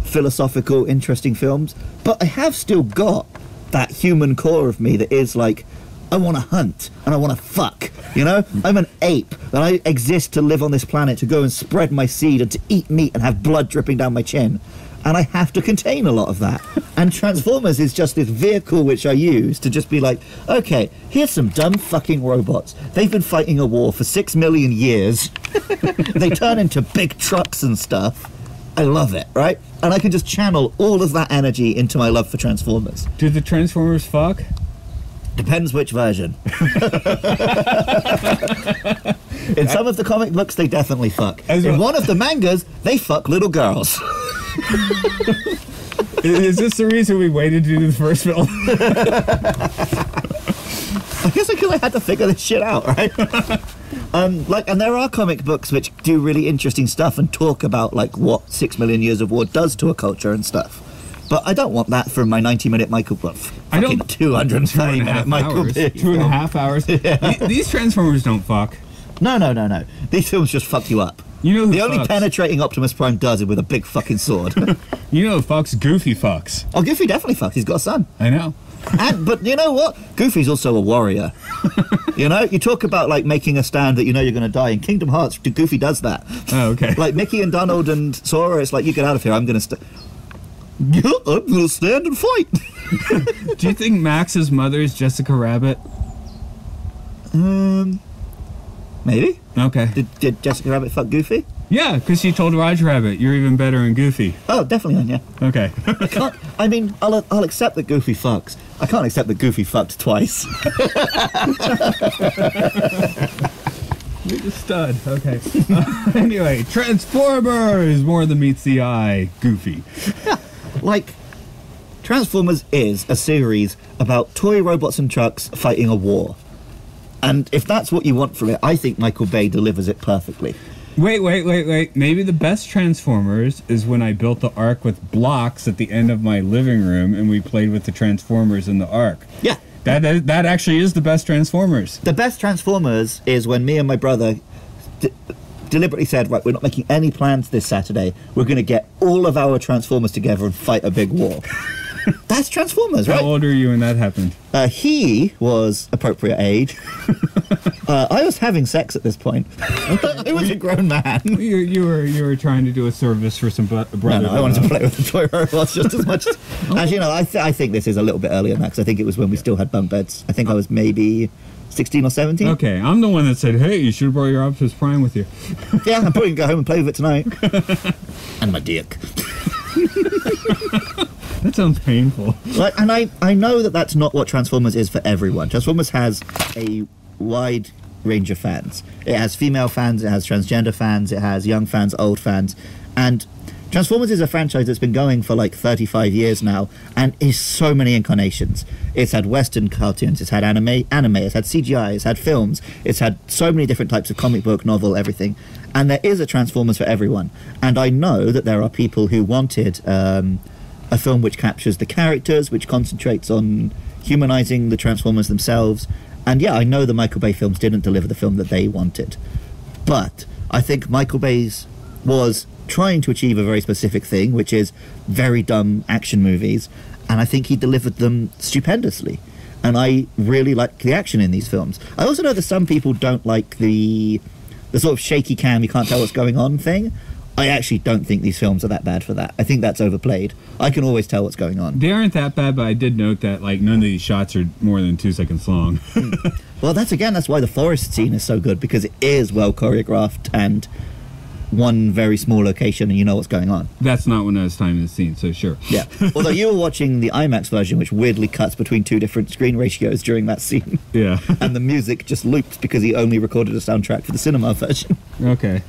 S3: philosophical, interesting films, but I have still got that human core of me that is like, I want to hunt and I want to fuck. You know, I'm an ape and I exist to live on this planet to go and spread my seed and to eat meat and have blood dripping down my chin. And I have to contain a lot of that. And Transformers is just this vehicle which I use to just be like, okay, here's some dumb fucking robots. They've been fighting a war for 6 million years. They turn into big trucks and stuff. I love it, right? And I can just channel all of that energy into my love for Transformers.
S4: Do the Transformers fuck?
S3: Depends which version. In some of the comic books, they definitely fuck. In one of the mangas, they fuck little girls.
S4: Is this the reason we waited to do the first film?
S3: I guess because I had to figure this shit out, right? And there are comic books which do really interesting stuff and talk about like what 6 million years of war does to a culture and stuff. But I don't want that from my 90-minute Michael Buff.
S4: I don't.
S3: 230-minute Michael Bay.
S4: 2.5 hours. Yeah. These Transformers don't fuck.
S3: No. These films just fuck you up.
S4: You know who
S3: the only
S4: fucks?
S3: Penetrating Optimus Prime does it with a big fucking sword.
S4: You know who fucks? Goofy fucks.
S3: Oh, Goofy definitely fucks. He's got a son.
S4: I know.
S3: But you know what? Goofy's also a warrior. You know, you talk about like making a stand that you know you're going to die. In Kingdom Hearts, Goofy does that.
S4: Oh, okay.
S3: Like Mickey and Donald and Sora, it's like, you get out of here. I'm going to stand and fight.
S4: Do you think Max's mother is Jessica Rabbit?
S3: Maybe.
S4: Okay.
S3: Did Jessica Rabbit fuck Goofy?
S4: Yeah, because she told Roger Rabbit, "You're even better than Goofy."
S3: Oh, definitely, yeah.
S4: Okay.
S3: I'll accept that Goofy fucks. I can't accept that Goofy fucked twice.
S4: You're a stud. Okay. Anyway, Transformers! More than meets the eye. Goofy.
S3: Yeah. Like, Transformers is a series about toy robots and trucks fighting a war. And if that's what you want from it, I think Michael Bay delivers it perfectly.
S4: Wait. Maybe the best Transformers is when I built the Ark with blocks at the end of my living room and we played with the Transformers in the Ark.
S3: Yeah.
S4: That actually is the best Transformers.
S3: The best Transformers is when me and my brother deliberately said, right, we're not making any plans this Saturday. We're going to get all of our Transformers together and fight a big war. That's Transformers, right?
S4: How old are you when that happened?
S3: He was appropriate age. I was having sex at this point. I was a grown man.
S4: You were trying to do a service for some brother.
S3: No, I wanted to play with the toy robots just as much. As you know, I think this is a little bit earlier than that, because I think it was when we still had bunk beds. I think I was maybe 16 or 17.
S4: Okay, I'm the one that said, hey, you should have brought your Optimus Prime with you.
S3: Yeah, I'm probably going to go home and play with it tonight. And my dick.
S4: That sounds painful.
S3: Like, and I know that that's not what Transformers is for everyone. Transformers has a wide range of fans. It has female fans, it has transgender fans, it has young fans, old fans. And Transformers is a franchise that's been going for like 35 years now and is so many incarnations. It's had Western cartoons, it's had anime, it's had CGI, it's had films, it's had so many different types of comic book, novel, everything. And there is a Transformers for everyone. And I know that there are people who wanted a film which captures the characters, which concentrates on humanizing the Transformers themselves. And yeah, I know the Michael Bay films didn't deliver the film that they wanted. But I think Michael Bay's was trying to achieve a very specific thing, which is very dumb action movies. And I think he delivered them stupendously. And I really like the action in these films. I also know that some people don't like the sort of shaky cam, you can't tell what's going on thing. I actually don't think these films are that bad for that. I think that's overplayed. I can always tell what's going on.
S4: They aren't that bad, but I did note that like none of these shots are more than 2 seconds long.
S3: Well, that's why the forest scene is so good, because it is well choreographed and one very small location and you know what's going on.
S4: That's not when I was timing the scene, so sure.
S3: Yeah. Although you were watching the IMAX version, which weirdly cuts between 2 different screen ratios during that scene.
S4: Yeah.
S3: And the music just looped because he only recorded a soundtrack for the cinema version.
S4: Okay.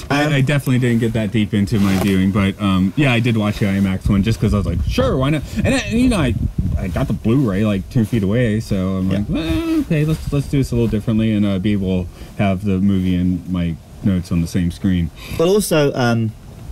S4: I definitely didn't get that deep into my viewing, but yeah, I did watch the IMAX one just because I was like, sure, why not? And you know, I got the Blu-ray like 2 feet away, so I'm like, well, okay, let's do this a little differently and be able to have the movie and my notes on the same screen.
S3: But also,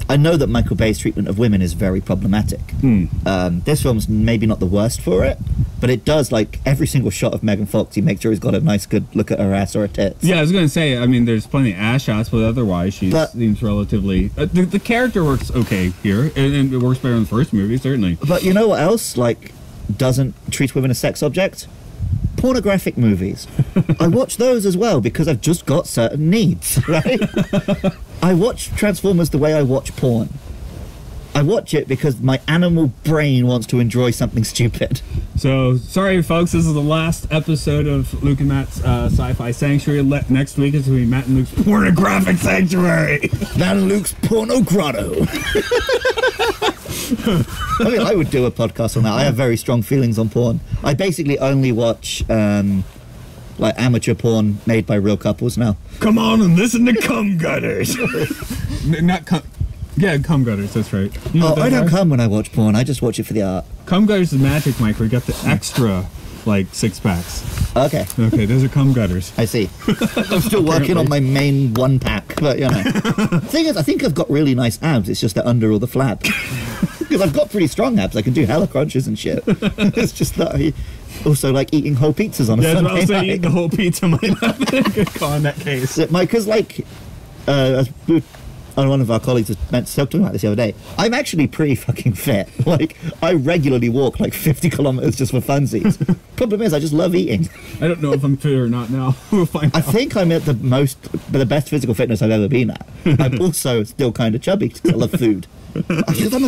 S3: I know that Michael Bay's treatment of women is very problematic. This film's maybe not the worst for it, but it does, like, every single shot of Megan Fox, he makes sure he's got a nice, good look at her ass or her tits.
S4: Yeah, I was going to say, I mean, there's plenty of ass shots, but otherwise she seems relatively... the character works okay here, and it works better in the first movie, certainly.
S3: But you know what else, like, doesn't treat women as sex objects? Pornographic movies. I watch those as well because I've just got certain needs, right? I watch Transformers the way I watch porn. I watch it because my animal brain wants to enjoy something stupid.
S4: So, sorry, folks. This is the last episode of Luke and Matt's Sci-Fi Sanctuary. Next week is going to be Matt and Luke's Pornographic Sanctuary.
S3: Matt and Luke's Porno Grotto. I mean, I would do a podcast on that. I have very strong feelings on porn. I basically only watch like amateur porn made by real couples now.
S4: Come on and listen to Cum Gutters. Not cum. Yeah, Cum Gutters. That's right. You know
S3: Oh,
S4: what
S3: I
S4: those
S3: don't
S4: are?
S3: come when I watch porn. I just watch it for the art.
S4: Cum Gutters is Magic Mike. We got the extra, like, 6-packs.
S3: Okay,
S4: Okay, those are Cum Gutters.
S3: I see. I'm still working on my main 1-pack, but you know. The thing is, I think I've got really nice abs. It's just they're under all the flab. Because I've got pretty strong abs. I can do hella crunches and shit. It's just that I also like eating whole pizzas on a
S4: Yeah,
S3: Sunday
S4: I was
S3: night.
S4: saying the whole pizza might not be a good call in that case.
S3: Because like one of our colleagues was talking about this the other day. I'm actually pretty fucking fit. Like I regularly walk like 50 kilometers just for funsies. Problem is, I just love eating.
S4: I don't know if I'm fit or not now. We'll find
S3: I
S4: out.
S3: think I'm at the best physical fitness I've ever been at. I'm also still kind of chubby because I love food. Because I'm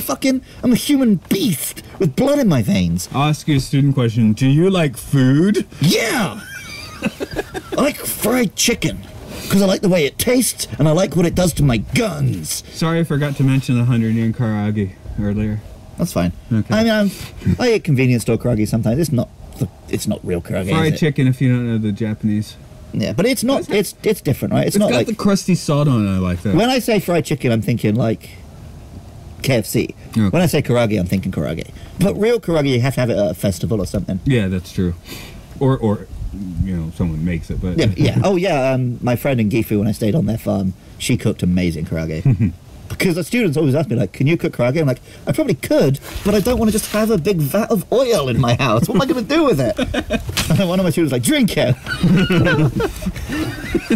S3: a human beast with blood in my veins.
S4: I'll ask you a student question. Do you like food?
S3: Yeah! I like fried chicken. Because I like the way it tastes, and I like what it does to my guns.
S4: Sorry, I forgot to mention the 100 yen karage earlier.
S3: That's fine.
S4: Okay.
S3: I mean, I eat convenience store karage sometimes. It's not real karage.
S4: Fried
S3: is it?
S4: chicken, if you don't know the Japanese.
S3: Yeah, but it's not. It's different, right? It's
S4: It's
S3: not
S4: got
S3: like
S4: the crusty salt on it. I like that.
S3: when I say fried chicken, I'm thinking like KFC.
S4: Okay.
S3: When I say karage, I'm thinking karage. But real karage, you have to have it at a festival or something.
S4: Yeah, that's true. Or you know, someone makes it, but
S3: Yeah, yeah. Oh, yeah. My friend in Gifu, when I stayed on their farm, she cooked amazing karage. Because the students always ask me, like, can you cook karage? I'm like, I probably could, but I don't want to just have a big vat of oil in my house. What am I going to do with it? And then one of my students was like, drink it.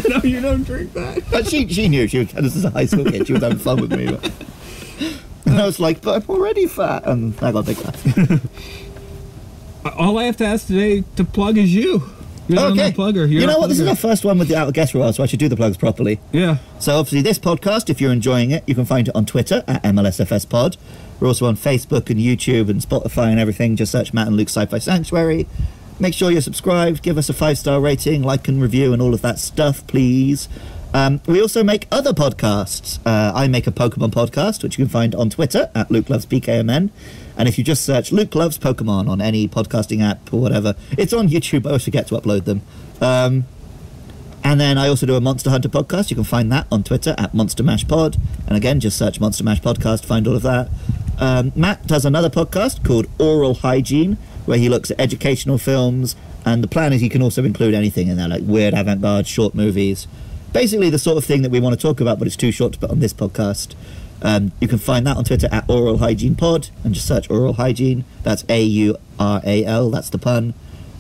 S4: no, you don't drink that.
S3: But she knew. This is a high school kid. She was having fun with me. But. And I was like, but I'm already fat. And I got a big laugh.
S4: All I have to ask today to plug is you. You're not
S3: Okay.
S4: the plugger.
S3: You
S4: You're
S3: know
S4: our
S3: what? This is
S4: plugger.
S3: our first one without a guest for a while, so I should do the plugs properly.
S4: Yeah.
S3: So obviously this podcast, if you're enjoying it, you can find it on Twitter at MLSFSPod. We're also on Facebook and YouTube and Spotify and everything. Just search Matt and Luke's Sci-Fi Sanctuary. Make sure you're subscribed. Give us a 5-star rating, like and review and all of that stuff, please. We also make other podcasts. I make a Pokemon podcast, which you can find on Twitter at Luke Loves PKMN. And if you just search Luke Loves Pokemon on any podcasting app or whatever, it's on YouTube. I always forget to upload them. And then I also do a Monster Hunter podcast. You can find that on Twitter at Monster Mash Pod. And again, just search Monster Mash Podcast, find all of that. Matt does another podcast called Oral Hygiene, where he looks at educational films. And the plan is he can also include anything in there, like weird avant-garde short movies. Basically the sort of thing that we want to talk about, but it's too short to put on this podcast. You can find that on Twitter at Oral Hygiene Pod, and just search Oral Hygiene. That's AURAL, that's the pun.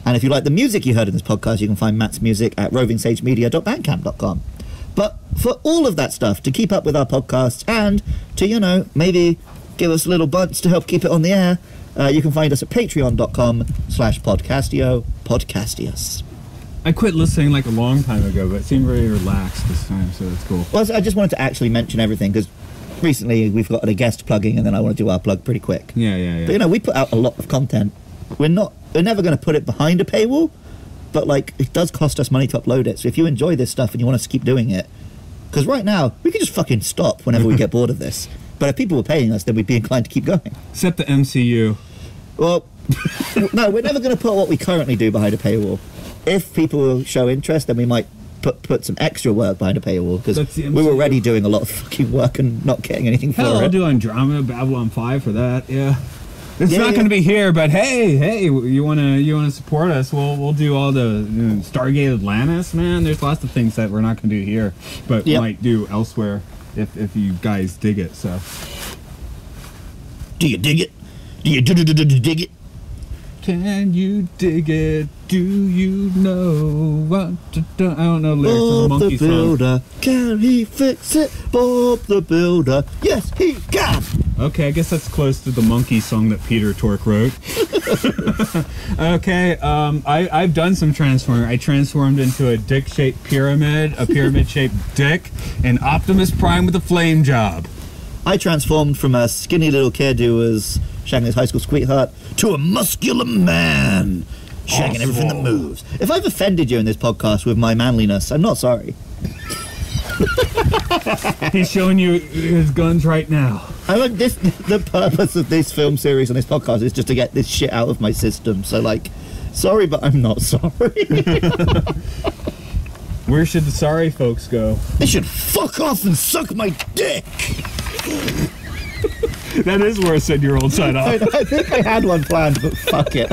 S3: And if you like the music you heard in this podcast, you can find Matt's music at rovingsagemedia.bandcamp.com. But for all of that stuff, to keep up with our podcasts and to, you know, maybe give us little bunts to help keep it on the air, you can find us at patreon.com/podcastio, podcastius.
S4: I quit listening like a long time ago, but it seemed very relaxed this time, so that's cool.
S3: Well, I just wanted to actually mention everything, because recently we've got a guest plugging, and then I want to do our plug pretty quick.
S4: Yeah.
S3: But, you know, we put out a lot of content. We're never going to put it behind a paywall, but, like, it does cost us money to upload it. So if you enjoy this stuff and you want us to keep doing it, because right now, we could just fucking stop whenever we get bored of this. But if people were paying us, then we'd be inclined to keep going.
S4: Except the MCU.
S3: Well, no, we're never going to put what we currently do behind a paywall. If people will show interest, then we might put some extra work behind a paywall, because
S4: That's the
S3: we were
S4: MCU.
S3: already doing a lot of fucking work and not getting anything for
S4: Hell,
S3: it.
S4: I'll do Andromeda, Babylon 5 for that, yeah. It's
S3: Yeah,
S4: not
S3: yeah.
S4: going to be here, but hey, you wanna support us? We'll do all the Stargate Atlantis, man. There's lots of things that we're not going to do here, but
S3: Yep.
S4: might do elsewhere if you guys dig it. So
S3: Do you dig it? Do you dig it?
S4: can you dig it? Do you know what to do? I don't know lyrics of the
S3: Bob the
S4: monkey song.
S3: Builder, can he fix it? Bob the Builder, yes he can.
S4: Okay, I guess that's close to the monkey song that Peter Tork wrote. Okay, I've done some transforming. I transformed into a dick-shaped pyramid, a pyramid-shaped dick, and Optimus Prime with a flame job.
S3: I transformed from a skinny little kid who was shagging his high school sweetheart to a muscular man, shagging everything that moves. If I've offended you in this podcast with my manliness, I'm not sorry.
S4: He's showing you his guns right now.
S3: I like this. The purpose of this film series and this podcast is just to get this shit out of my system. So, like, sorry, but I'm not sorry.
S4: Where should the sorry folks go?
S3: They should fuck off and suck my dick.
S4: That is worse than your old side off.
S3: I think I had one planned, but fuck it.